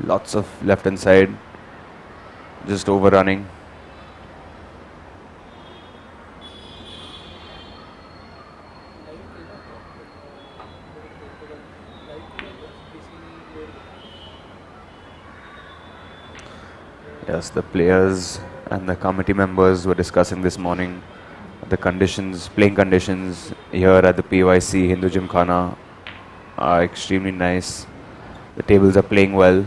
Lots of left hand side. Just overrunning. Yes, the players and the committee members were discussing this morning the conditions, playing conditions here at the PYC Gymkhana are extremely nice. The tables are playing well.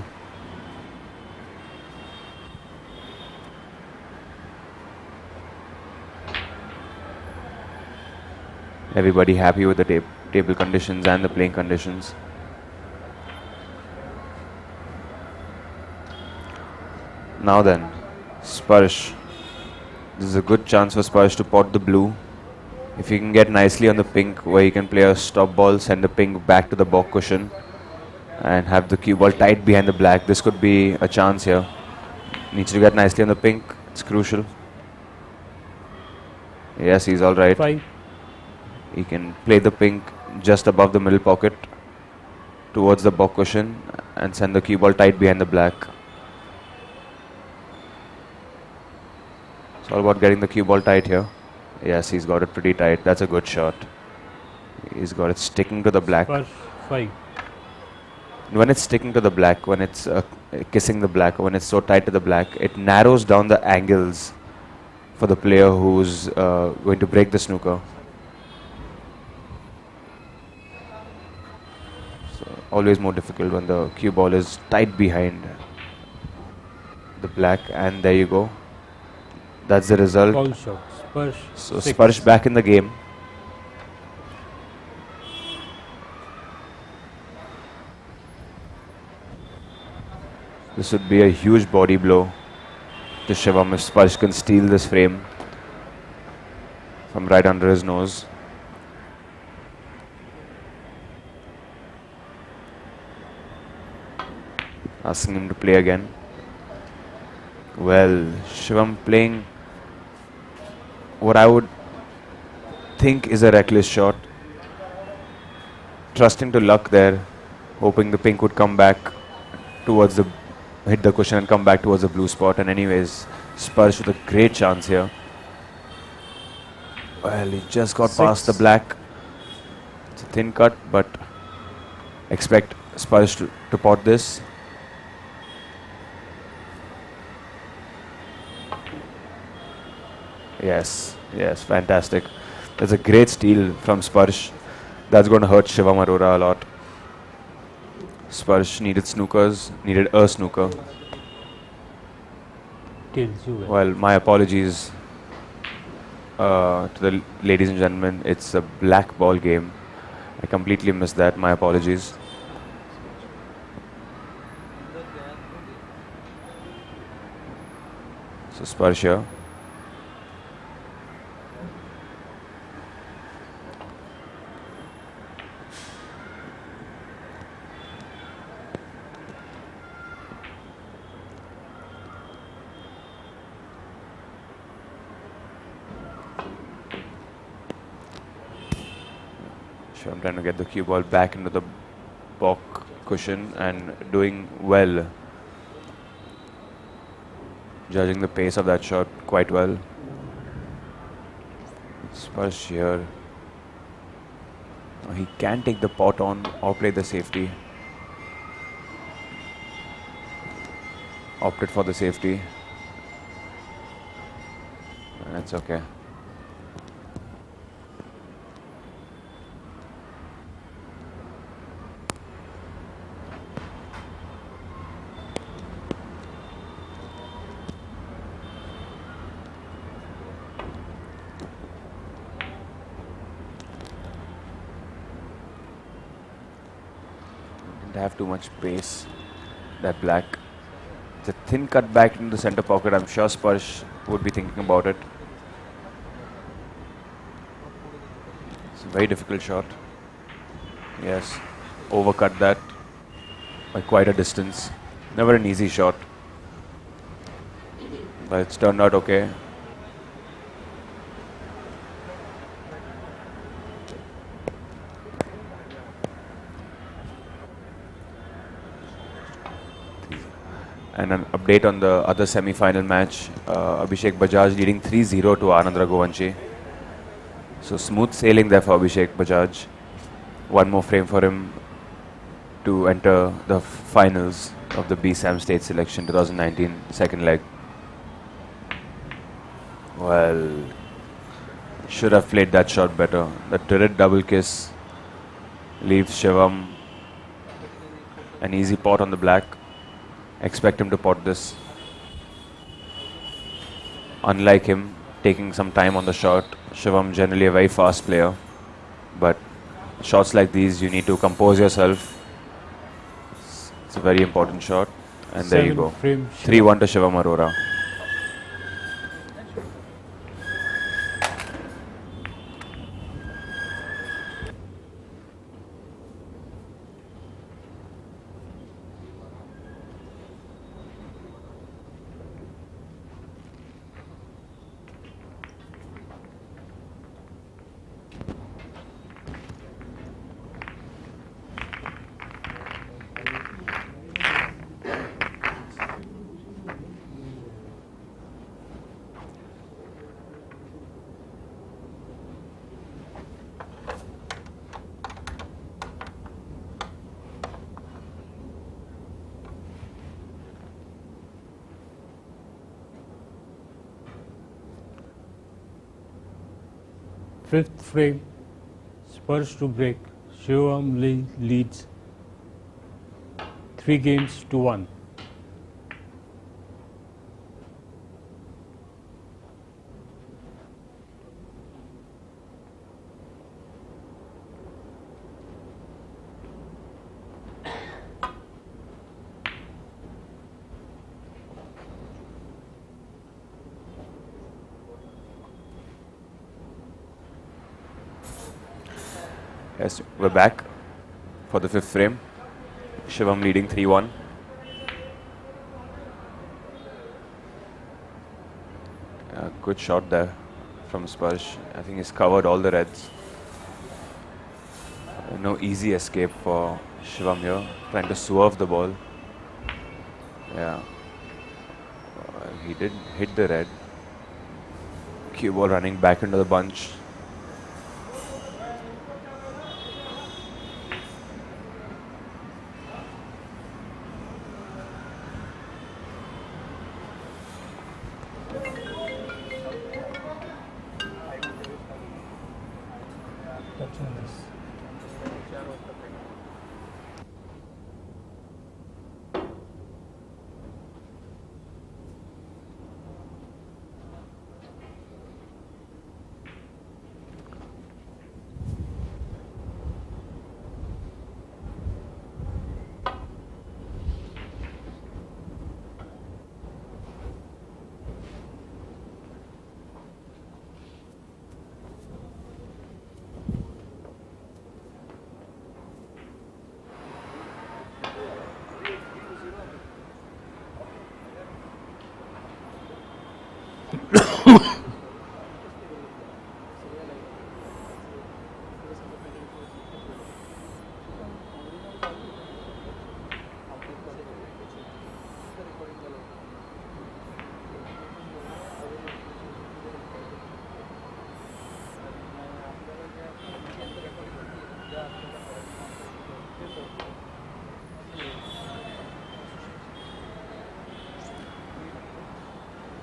Everybody happy with the table conditions and the playing conditions. Now then, Sparsh. This is a good chance for Sparsh to pot the blue. If he can get nicely on the pink, where he can play a stop ball, send the pink back to the back cushion, and have the cue ball tight behind the black. This could be a chance here. Needs to get nicely on the pink. It's crucial. Yes, he's all right. 5. He can play the pink just above the middle pocket towards the back cushion and send the cue ball tight behind the black. It's all about getting the cue ball tight here. Yes, he's got it pretty tight. That's a good shot. He's got it sticking to the black. Sparsh 5. When it's sticking to the black, when it's kissing the black, when it's so tight to the black, it narrows down the angles for the player who's going to break the snooker. So always more difficult when the cue ball is tight behind the black, and there you go. That's the result. Call shot. Sparsh. So 6. Sparsh back in the game. This would be a huge body blow to Shivam if Sparsh can steal this frame from right under his nose. asking him to play again. Well, Shivam playing what I would think is a reckless shot. Trusting to luck there, hoping the pink would come back towards the hit the cushion and come back towards the blue spot. And anyways, Sparsh with a great chance here. Well, he just got past the black. It's a thin cut, but expect Sparsh to pot this. Yes, yes, fantastic. That's a great steal from Sparsh. That's going to hurt Shivam Arora a lot. Sparsh needed snookers, needed a snooker. Kills you. Well, my apologies to the ladies and gentlemen. It's a black ball game. I completely missed that. My apologies. So Sparsh here. Sure, I'm trying to get the cue ball back into the balk cushion and doing well. Judging the pace of that shot quite well. Sparsh here. He can take the pot on or play the safety. Opted for the safety. That's okay. Didn't have too much pace. That black. It's a thin cut back into the center pocket. I'm sure Sparsh would be thinking about it. It's a very difficult shot. Yes. Overcut that by quite a distance. Never an easy shot. But it's turned out okay. And an update on the other semi-final match. Abhishek Bajaj leading 3-0 to Anand Raghuvanshi. So smooth sailing there for Abhishek Bajaj. One more frame for him to enter the finals of the BSAM state selection 2019 second leg. Well, should have played that shot better. The turret double kiss leaves Shivam an easy pot on the black. Expect him to pot this. Unlike him, taking some time on the shot. Shivam generally a very fast player, but shots like these you need to compose yourself. It's a very important shot, and there you go. 3-1 to Shivam Arora. Fifth frame, Sparsh to break. Shivam leads 3-1. Yes, we're back for the fifth frame. Shivam leading 3-1. Good shot there from Sparsh. I think he's covered all the reds. No easy escape for Shivam here. Trying to swerve the ball. Yeah. He did hit the red. Cue ball running back into the bunch.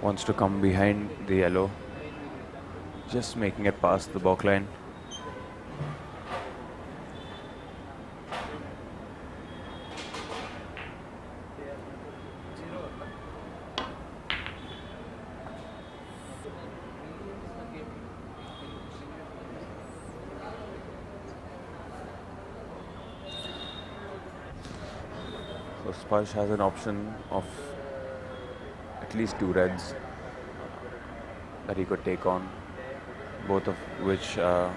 Wants to come behind the yellow. Just making it past the balk line. So Sparsh has an option of at least 2 reds that he could take on, both of which are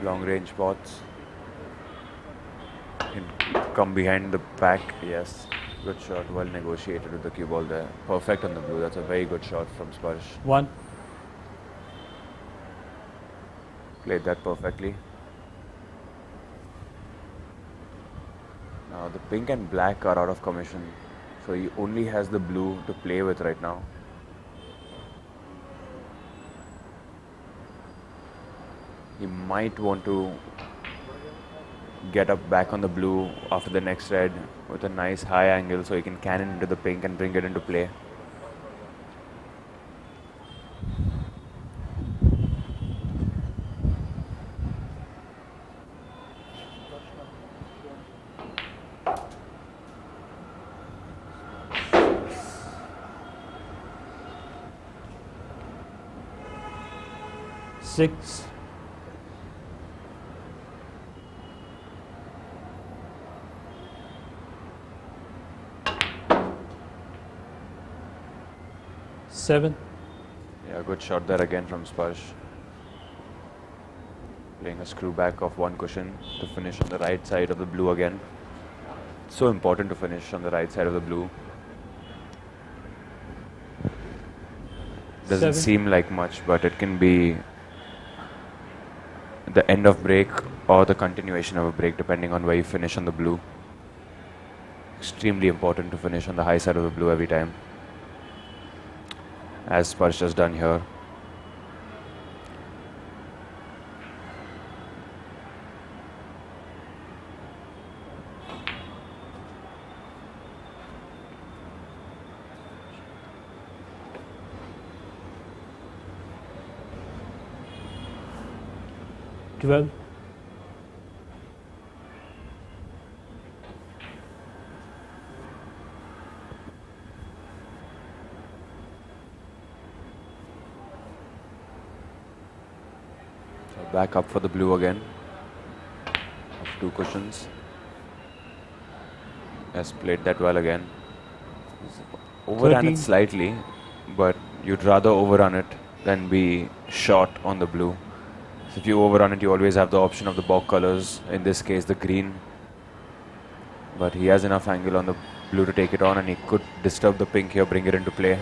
long range pots. Can come behind the pack. Yes, good shot, well negotiated with the cue ball there. Perfect on the blue. That's a very good shot from Sparsh. 1. Played that perfectly. Now the pink and black are out of commission, so he only has the blue to play with right now. He might want to get up back on the blue after the next red with a nice high angle so he can cannon into the pink and bring it into play. Six. Seven. Yeah, good shot there again from Sparsh. Playing a screw back of one cushion to finish on the right side of the blue again. So important to finish on the right side of the blue. Doesn't 7. seem like much, but it can be the end of break or the continuation of a break depending on where you finish on the blue. Extremely important to finish on the high side of the blue every time, as Sparsh has done here. Twelve. So back up for the blue again. Of 2 cushions. Has played that well again. He's overrun 13. it slightly, but you'd rather overrun it than be short on the blue. So if you overrun it, you always have the option of the balk colors, in this case the green. But he has enough angle on the blue to take it on, and he could disturb the pink here, bring it into play.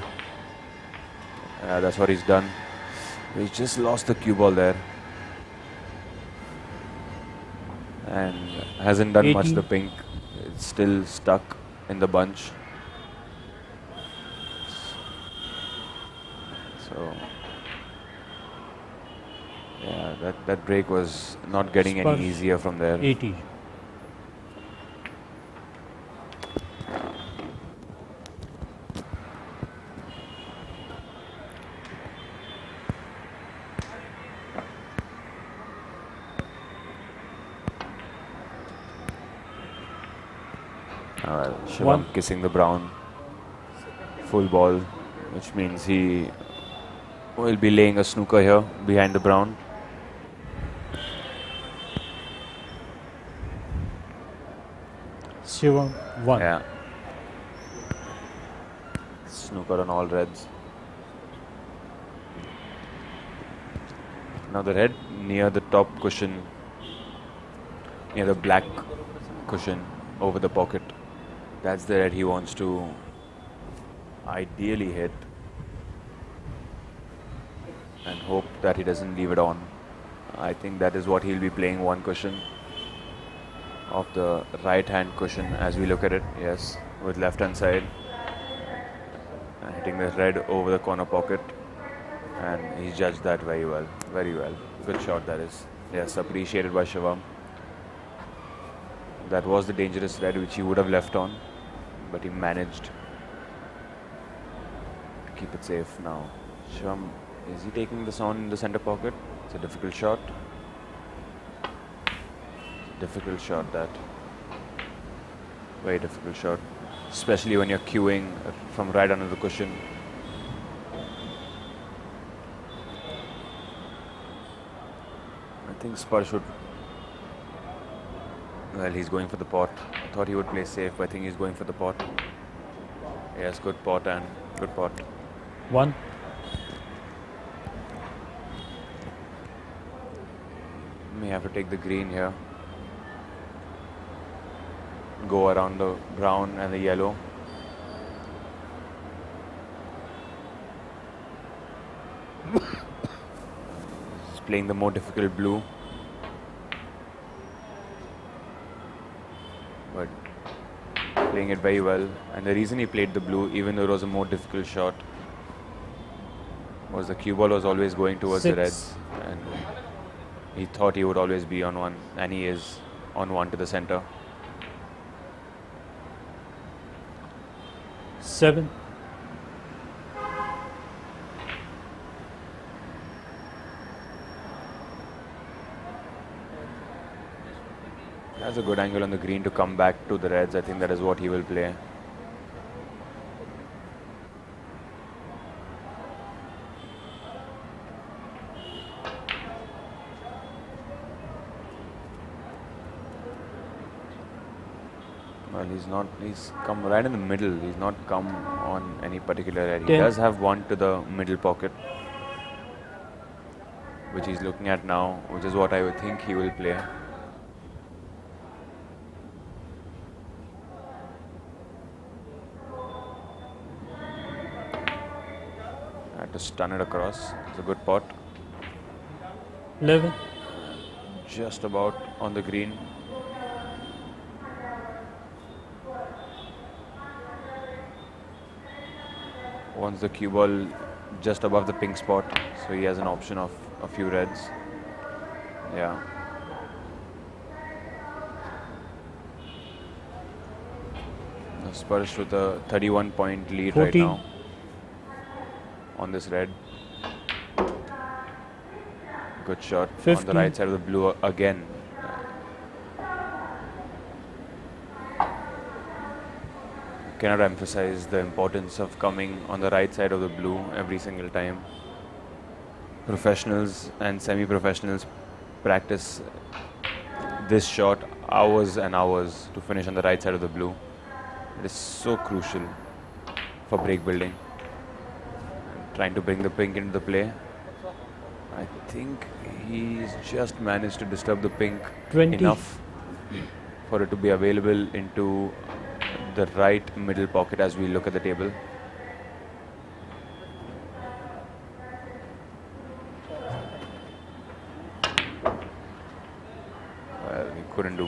That's what he's done. He's just lost the cue ball there. And hasn't done much. 18. The pink. It's still stuck in the bunch. So, yeah, that break was not getting Spurs. any easier from there. 80. Shivam One. kissing the brown. Full ball, which means he will be laying a snooker here behind the brown. Shivam 1. Yeah. Snooker on all reds. Now the red near the top cushion, near the black cushion over the pocket. That's the red he wants to ideally hit and hope that he doesn't leave it on. I think that is what he'll be playing, one cushion of the right hand cushion as we look at it. Yes, with left hand side. Hitting the red over the corner pocket, and he's judged that very well. Very well. Good shot that is. Yes, appreciated by Shivam. That was the dangerous red which he would have left on, but he managed to keep it safe now. Shivam, is he taking this on in the center pocket? It's a difficult shot. Difficult shot that. Very difficult shot. Especially when you're queuing from right under the cushion. I think Spur should... Well, he's going for the pot. I thought he would play safe, but I think he's going for the pot. Yes, good pot and good pot. 1. May have to take the green here. Go around the brown and the yellow. He's playing the more difficult blue. But playing it very well. And the reason he played the blue, even though it was a more difficult shot, was the cue ball was always going towards 6. the reds. And he thought he would always be on one. And he is on one to the center. 7. That's a good angle on the green to come back to the reds. I think that is what he will play. Well, he's come right in the middle. He's not come on any particular area. He 10. does have one to the middle pocket, which he's looking at now, which is what I would think he will play. Had to stun it across. It's a good pot. 11. Just about on the green. Wants the cue ball just above the pink spot, so he has an option of a few reds. Yeah. The Spurs with a 31-point lead 14. right now on this red. Good shot on 15. the right side of the blue again. Cannot emphasize the importance of coming on the right side of the blue every single time. Professionals and semi-professionals practice this shot hours and hours to finish on the right side of the blue. It is so crucial for break building. Trying to bring the pink into the play. I think he's just managed to disturb the pink 20. enough for it to be available into the right middle pocket as we look at the table.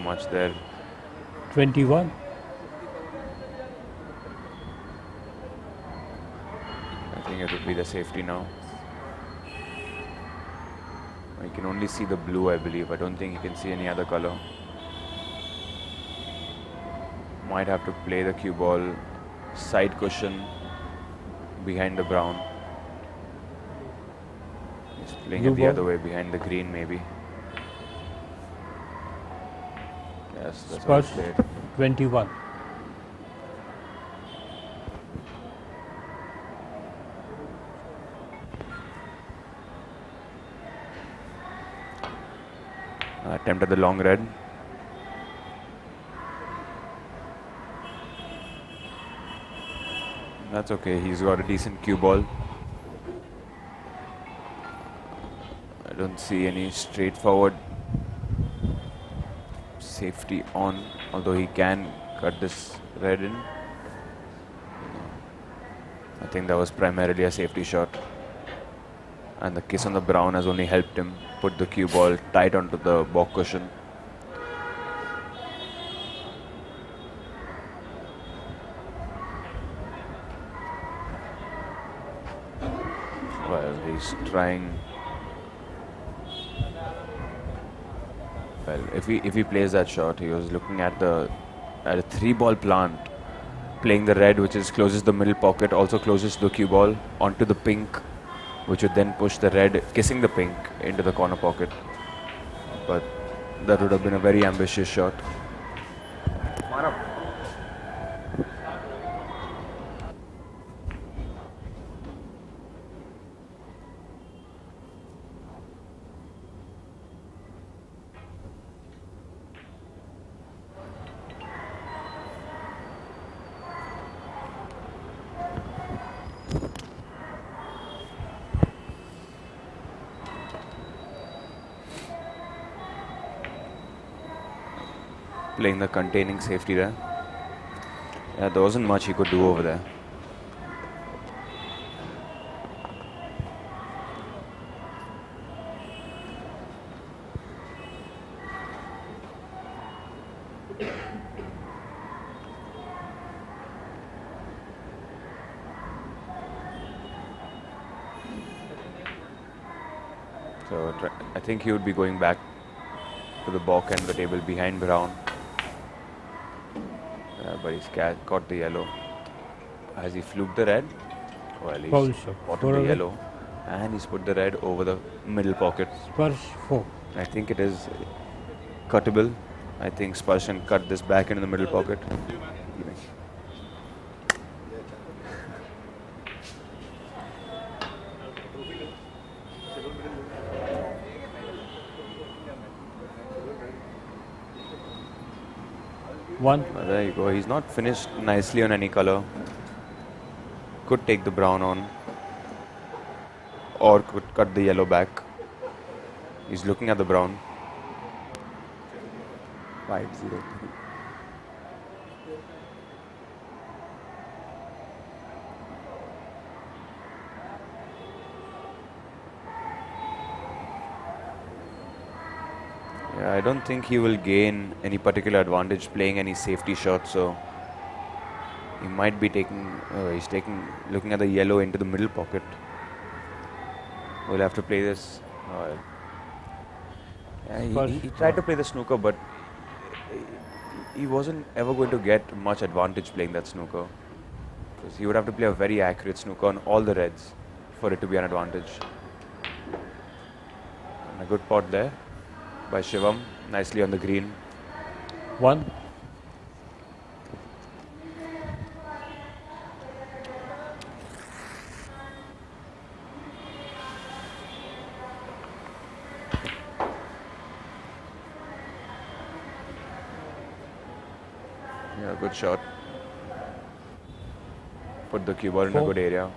much there. 21. I think it would be the safety now. You can only see the blue, I believe. I don't think you can see any other color. Might have to play the cue ball side cushion behind the brown. He's playing Blue it the ball. other way, behind the green maybe. Yes, that's what Spurs he played. 21. Attempted the long red. That's okay, he's got a decent cue ball. I don't see any straightforward safety on, although he can cut this red in. I think that was primarily a safety shot. And the kiss on the brown has only helped him put the cue ball tight onto the back cushion. Well, he's trying. Well, if he plays that shot, he was looking at a 3-ball plant, playing the red, which is closes the middle pocket, also closes the cue ball onto the pink, which would then push the red, kissing the pink, into the corner pocket. But that would have been a very ambitious shot. Playing the containing safety there. Yeah, there wasn't much he could do over there. So I think he would be going back to the back end of the table behind brown. But he's caught the yellow. Has he fluked the red? Well, Foul he's shot. spotted For the a red. yellow. And he's put the red over the middle pocket. Spurs 4. I think it is cuttable. I think Spurs can cut this back into the middle pocket. One. Well, there you go. He's not finished nicely on any color. Could take the brown on. Or could cut the yellow back. He's looking at the brown. 5-0. Yeah, I don't think he will gain any particular advantage playing any safety shots, so he might be looking at the yellow into the middle pocket. We'll have to play this. Yeah, he tried to play the snooker, but he wasn't ever going to get much advantage playing that snooker. Because he would have to play a very accurate snooker on all the reds for it to be an advantage. And a good pot there by Shivam, nicely on the green. 1. Yeah, good shot. Put the cue ball in a 4. good area.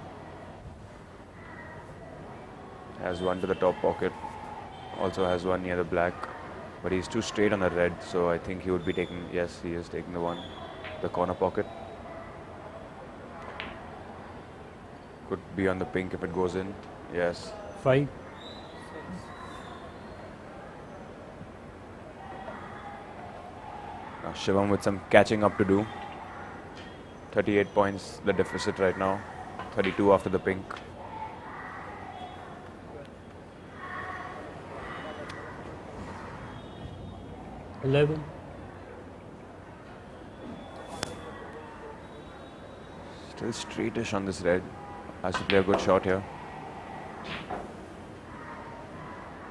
Has one to the top pocket. Also has one near the black. But he's too straight on the red, so I think he would be taking, yes, he is taking the one, the corner pocket. Could be on the pink if it goes in. Yes. 5. Shivam with some catching up to do. 38 points, the deficit right now. 32 after the pink. Eleven. Still straightish on this red. Has to play a good shot here.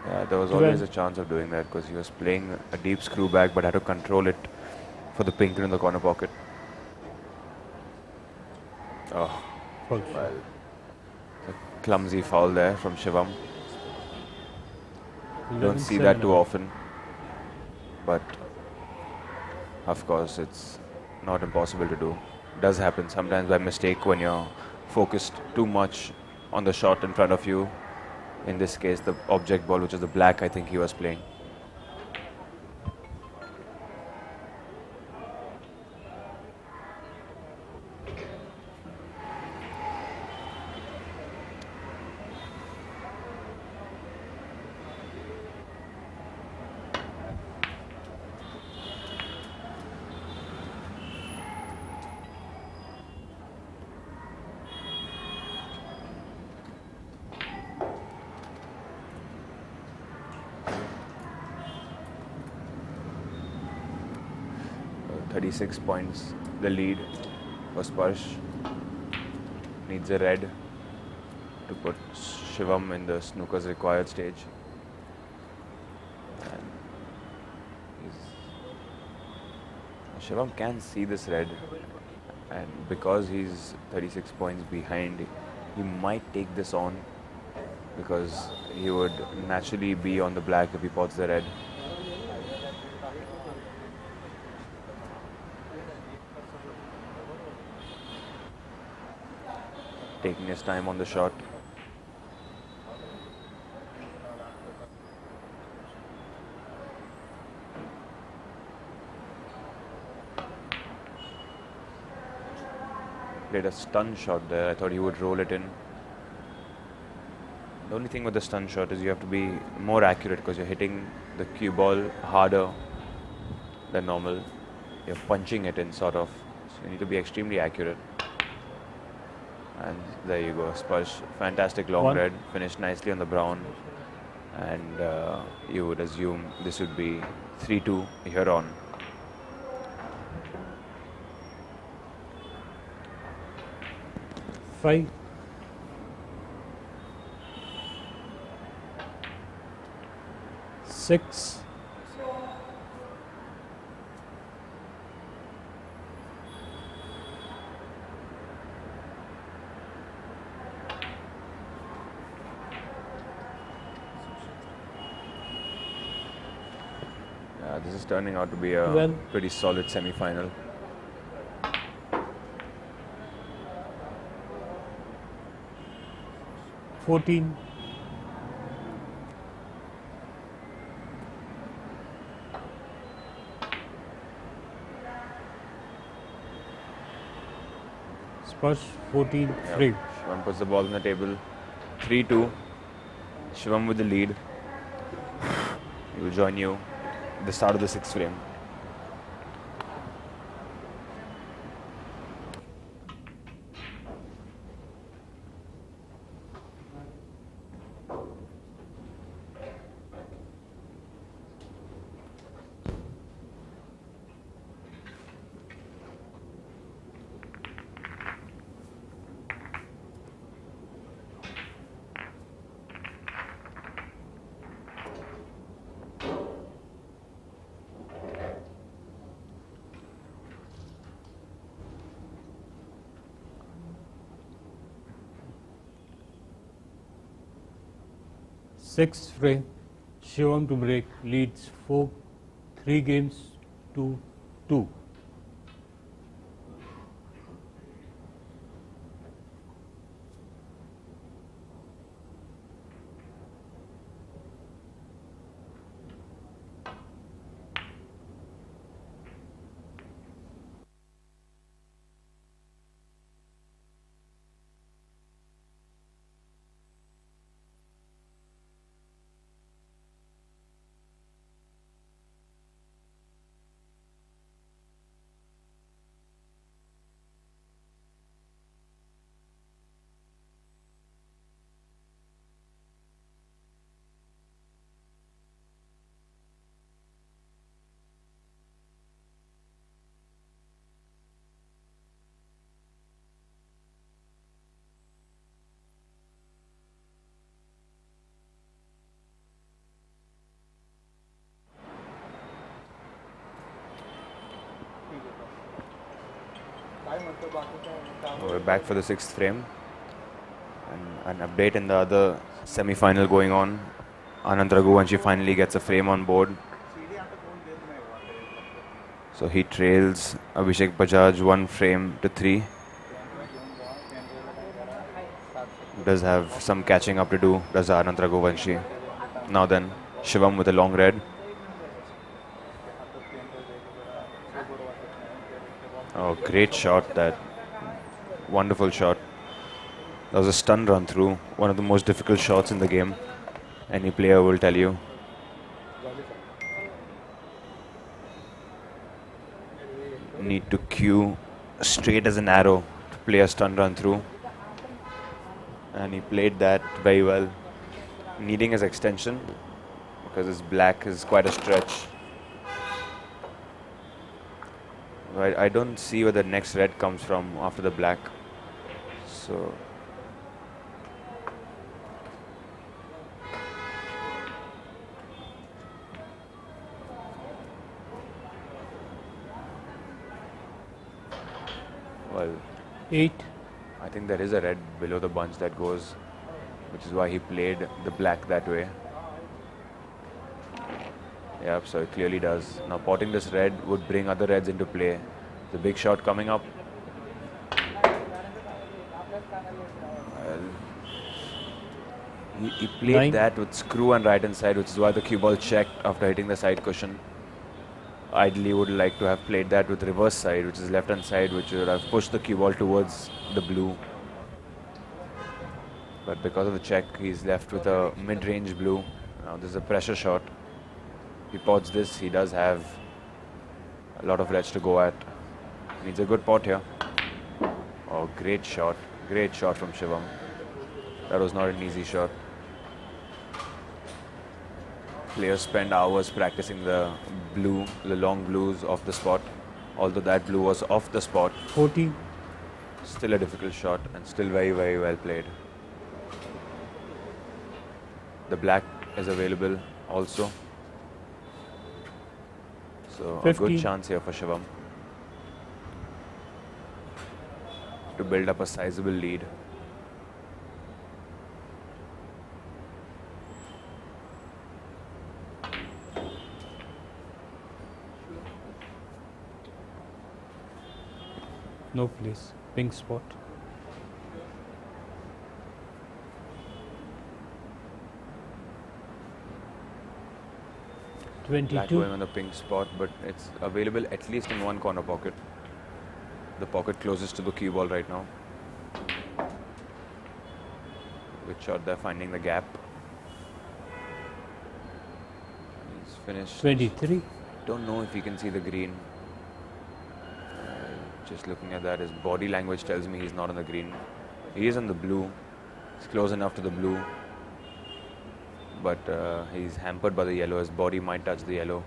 Yeah, there was always a chance of doing that because he was playing a deep screw back but had to control it for the pink in the corner pocket. Oh, False. well. A clumsy foul there from Shivam. Don't see that too often. But of course, it's not impossible to do. Does happen sometimes by mistake when you're focused too much on the shot in front of you. In this case, the object ball, which is the black, I think he was playing. Uh, 36 points, the lead for Sparsh. Needs a red to put Shivam in the snooker's required stage. And Shivam can see this red, and because he's 36 points behind, he might take this on because he would naturally be on the black if he pots the red. Taking his time on the shot. Played a stun shot there. I thought he would roll it in. The only thing with the stun shot is you have to be more accurate because you're hitting the cue ball harder than normal. You're punching it in sort of. So you need to be extremely accurate. And there you go. Sparsh, fantastic long red. Finished nicely on the brown. And you would assume this would be 3-2 here on. Five. Six. This is turning out to be a pretty solid semi-final. $14. Sparsh 14 free. Shivam puts the ball on the table. 3-2. Shivam with the lead. He will join you at the start of the sixth frame. Sixth frame. Shivam to break. Leads 3 games to 2. We're back for the 6th frame. And an update in the other semi-final going on. Anand Raghuvanshi finally gets a frame on board. So he trails Abhishek Bajaj 1 frame to 3. Does have some catching up to do, does Anand Raghuvanshi. Now then, Shivam with a long red. Oh, great shot, that. Wonderful shot. That was a stun run through. One of the most difficult shots in the game. Any player will tell you. Need to cue straight as an arrow to play a stun run through. And he played that very well. Needing his extension because his black is quite a stretch. I don't see where the next red comes from after the black. So well, 8. I think there is a red below the bunch that goes, which is why he played the black that way. Yep, so it clearly does. Now potting this red would bring other reds into play. The big shot coming up. Well, he played 9. that with screw and right hand side, which is why the cue ball checked after hitting the side cushion. Ideally would like to have played that with reverse side, which is left hand side, which would have pushed the cue ball towards the blue. But because of the check, he's left with a mid-range blue. Now this is a pressure shot. He pots this, he does have a lot of reds to go at. Needs a good pot here. Oh, great shot from Shivam. That was not an easy shot. Players spend hours practicing the long blues off the spot. Although that blue was off the spot. 14. Still a difficult shot and still very, very well played. The black is available also. So 15. a good chance here for Shivam to build up a sizable lead. No place. Pink spot. Black 22. going on the pink spot, but it's available at least in one corner pocket. The pocket closest to the cue ball right now. Good shot there, finding the gap. He's finished. 23. Don't know if he can see the green. Just looking at that, his body language tells me he's not on the green. He is on the blue. He's close enough to the blue. But he's hampered by the yellow. His body might touch the yellow.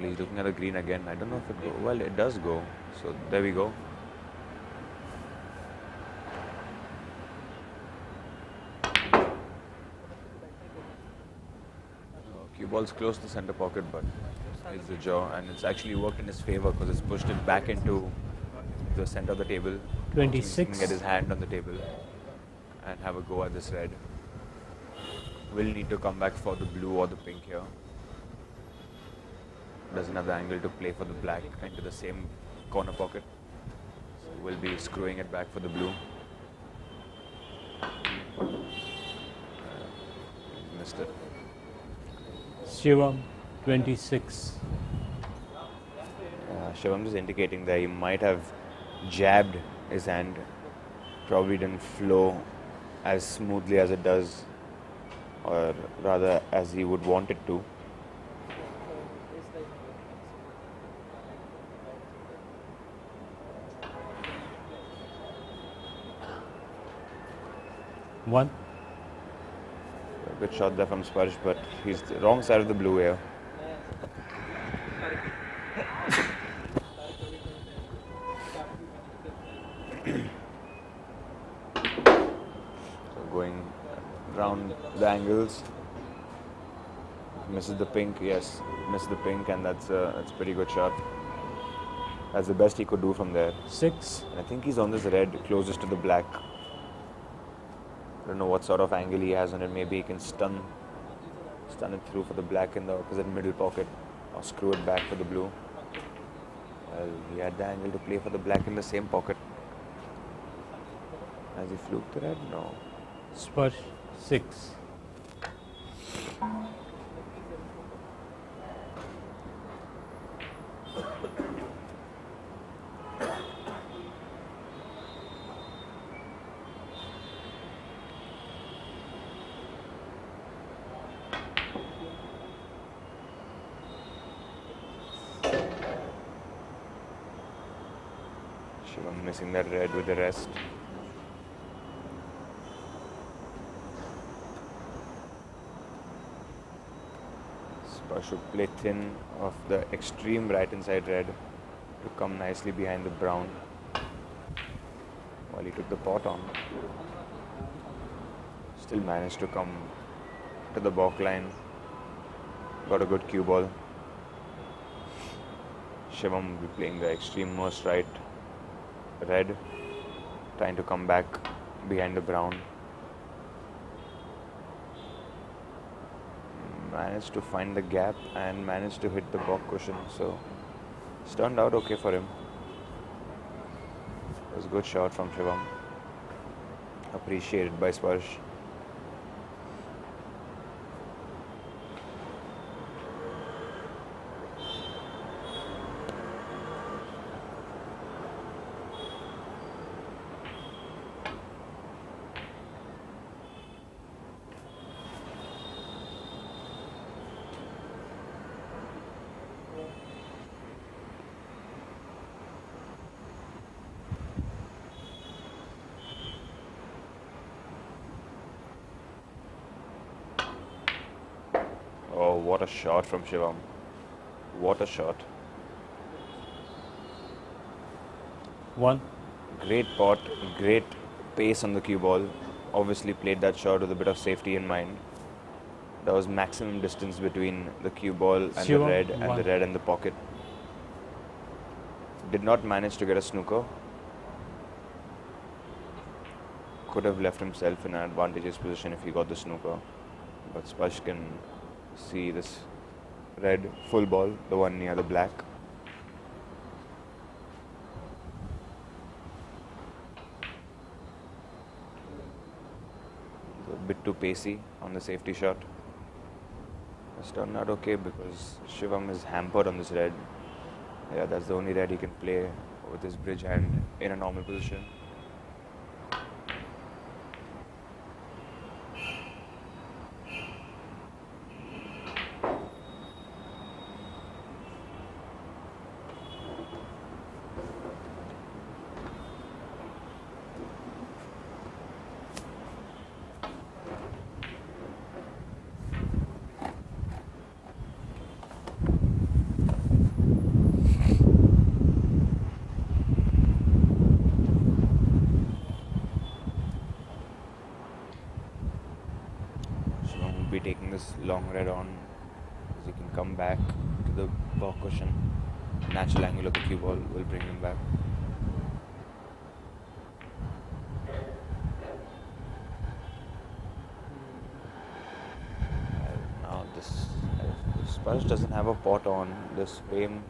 He's looking at the green again. I don't know if it goes. Well, it does go. So there we go. Cue ball's close to the center pocket, but it's the jaw, and it's actually worked in his favor because it's pushed it back into the center of the table. 26. He can get his hand on the table and have a go at this red. Will need to come back for the blue or the pink here. Doesn't have the angle to play for the black into the same corner pocket. So will be screwing it back for the blue. Missed it. Shivam 26. Shivam is indicating that he might have jabbed his hand. Probably didn't flow as smoothly as it does, or rather as he would want it to. One. A good shot there from Sparsh, but he's the wrong side of the blue here. So going round the angles. Misses the pink, yes, misses the pink, and that's a pretty good shot. That's the best he could do from there. 6. And I think he's on this red closest to the black. I don't know what sort of angle he has on it. Maybe he can stun it through for the black in the opposite middle pocket, or screw it back for the blue. Well, he had the angle to play for the black in the same pocket. Has he fluked the red? No. Sparsh 6. Shivam missing that red with the rest. Sparsh should play thin of the extreme right inside red to come nicely behind the brown while he took the pot on. Still managed to come to the balk line. Got a good cue ball. Shivam will be playing the extreme most right red, trying to come back behind the brown. Managed to find the gap and managed to hit the balk cushion, so it's turned out okay for him. It was a good shot from Shivam. Appreciated by Sparsh. Oh, what a shot from Shivam. What a shot. 1. Great pot, great pace on the cue ball. Obviously played that shot with a bit of safety in mind. There was maximum distance between the cue ball and the Shivam, red and the 1. red and the pocket. Did not manage to get a snooker. Could have left himself in an advantageous position if he got the snooker. But Sparsh can see this red full ball, the one near the black. A bit too pacey on the safety shot. It's turned out okay because Shivam is hampered on this red. Yeah, that's the only red he can play with his bridge hand in a normal position. Be taking this long red on as he can come back to the balk cushion. Natural angle of the cue ball will bring him back. Now this Sparsh doesn't have a pot on. This frame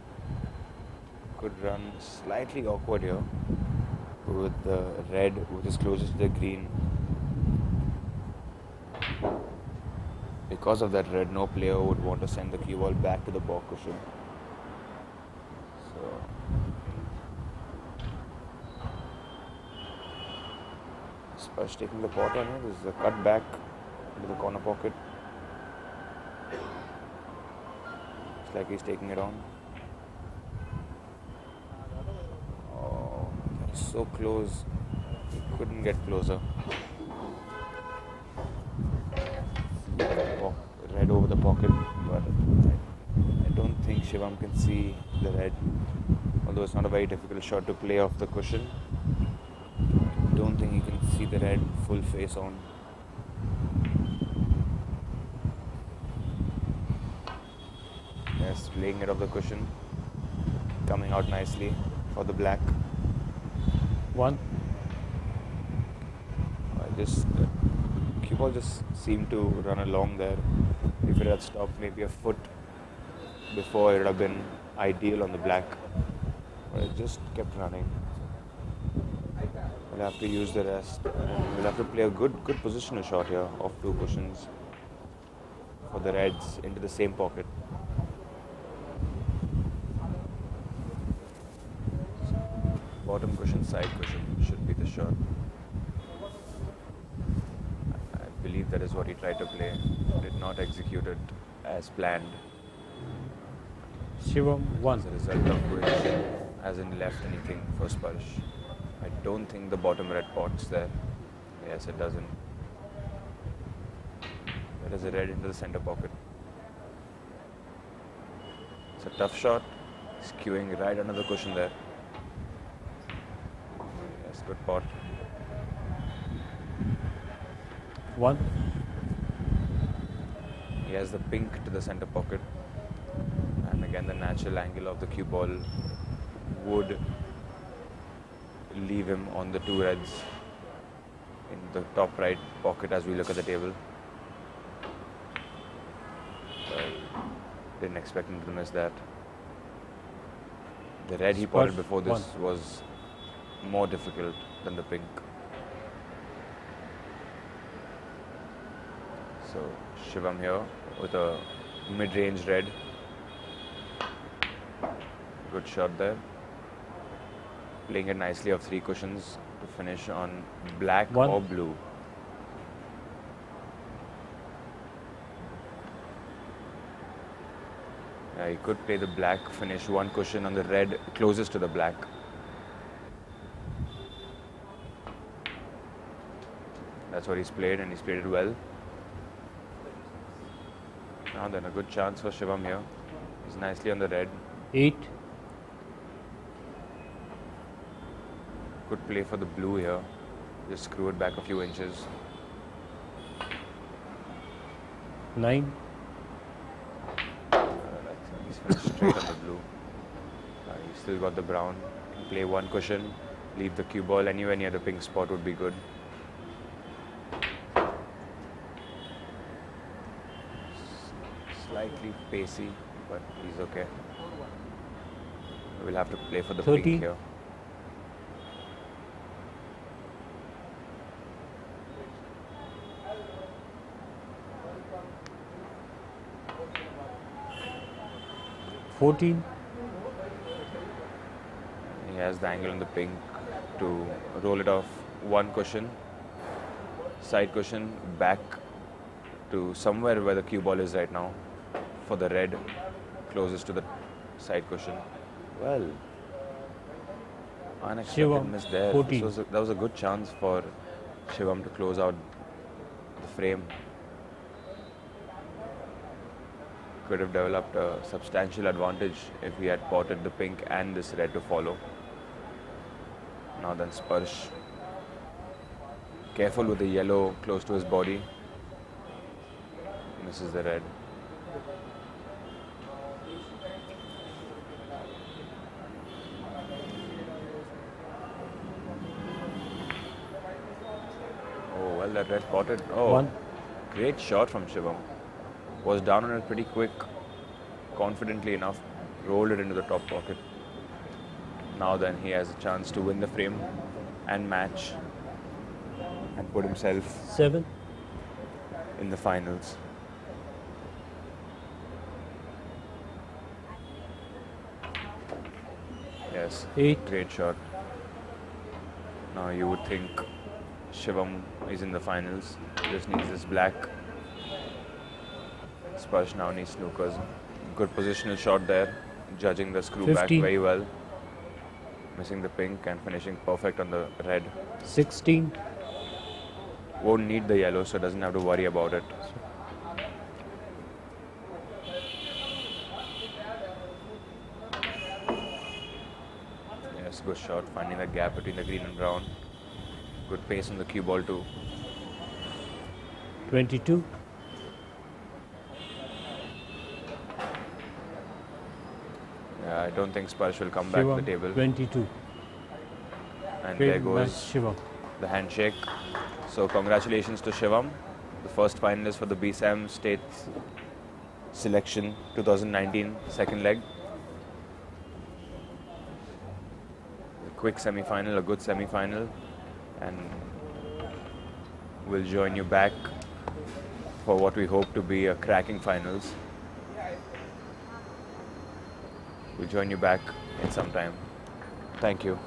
could run slightly awkward here with the red which is closest to the green. Because of that red, no player would want to send the cue ball back to the balk cushion. So Sparsh taking the pot on it. This is a cut back into the corner pocket. It's like he's taking it on. Oh, that's so close. He couldn't get closer. Red over the pocket, but I don't think Shivam can see the red, although it's not a very difficult shot to play off the cushion. I don't think he can see the red full face on. Yes, playing it off the cushion, coming out nicely. for the black. 1. Cue ball just seemed to run along there. If it had stopped maybe a foot before, it would have been ideal on the black. But it just kept running. We'll have to use the rest, and we'll have to play a good positional shot here off 2 cushions for the reds into the same pocket. Bottom cushion, side cushion should be the shot. I believe that is what he tried to play. Did not execute it as planned. Shivam 1. As a result of which hasn't left anything for Sparsh. I don't think the bottom red pots there. Yes, it doesn't. There is a red into the center pocket. It's a tough shot. Skewing right under the cushion there. Yes, good pot. 1. He has the pink to the center pocket. And again, the natural angle of the cue ball would leave him on the 2 reds in the top right pocket as we look at the table. Didn't expect him to miss that. The red he potted before this was more difficult than the pink. So Shivam here with a mid-range red. Good shot there. Playing it nicely off 3 cushions to finish on black or blue. Yeah, he could play the black, finish 1 cushion on the red closest to the black. That's what he's played, and he's played it well. Now then, a good chance for Shivam here. He's nicely on the red. 8. Good play for the blue here. Just screw it back a few inches. 9. He's finished straight on the blue. He's still got the brown. Can play 1 cushion. Leave the cue ball anywhere near the pink spot would be good. Slightly pacey, but he's okay. We'll have to play for the 30. pink here. Fourteen. He has the angle on the pink to roll it off 1 cushion, side cushion, back to somewhere where the cue ball is right now for the red closest to the side cushion. Well, unexpected Shivam, miss there. 14. That was a good chance for Shivam to close out the frame. Could have developed a substantial advantage if he had potted the pink and this red to follow. Now then, Sparsh. Careful with the yellow close to his body. Misses the red. Oh, well, that red potted. Oh, 1. great shot from Shivam. Was down on it pretty quick, confidently enough, rolled it into the top pocket. Now then, he has a chance to win the frame and match and put himself 7. in the finals. Yes, 8. great shot. Now you would think Shivam is in the finals, just needs this black. Sparsh now needs snookers. Good positional shot there, judging the screw 15. back very well. Missing the pink and finishing perfect on the red. 16. Won't need the yellow, so doesn't have to worry about it. Yes, good shot, finding the gap between the green and brown. Good pace on the cue ball too. 22. I don't think Sparsh will come back to the Shivam, table. 22. And Great there match, goes Shivam. the handshake. So congratulations to Shivam, the first finalist for the BSAM State Selection 2019 second leg. A quick semi-final, a good semi-final, and we'll join you back for what we hope to be a cracking finals. We'll join you back in some time. Thank you.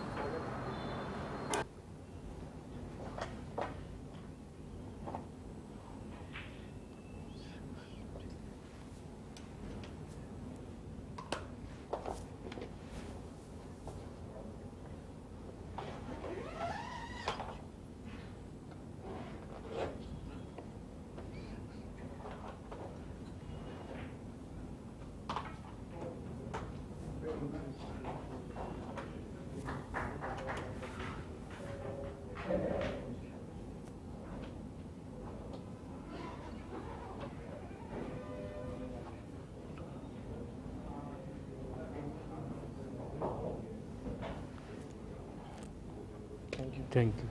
Thank you.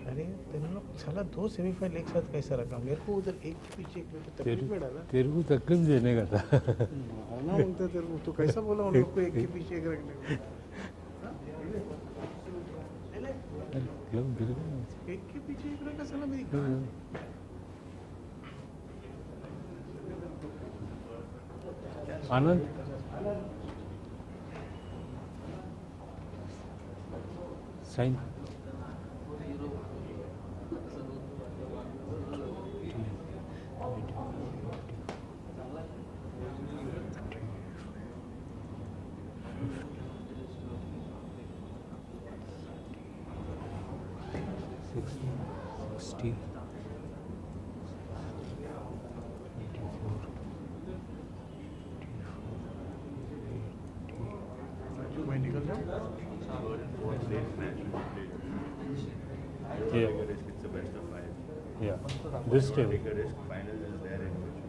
अरे तेरे लोग साला 2 semifinal एक साथ कैसा रखा? मेरे को उधर एक के पीछे एक मेरे को तकलीफ में डाला। तेरे को तकलीफ देने का था। मारना मांगता तेरे को तो कैसा बोला उन लोग को एक के पीछे एक रखने को? क्लब गिर गया। एक के पीछे एक रखा साला मेरी। आनंद साइन मैं निकल जाऊँ? Yeah. It's the best of 5. Yeah. This table. Bigger risk final is there in which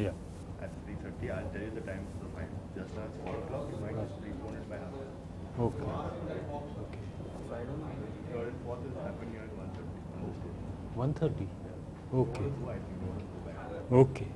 Yeah. at 3:30. I'll tell you the time for the final. Just at 4 o'clock, you might just prepone it by half. Okay. Okay. Third and fourth will happen here at 1:30 on this day. 1:30. Okay. So I think you want to go back. Okay.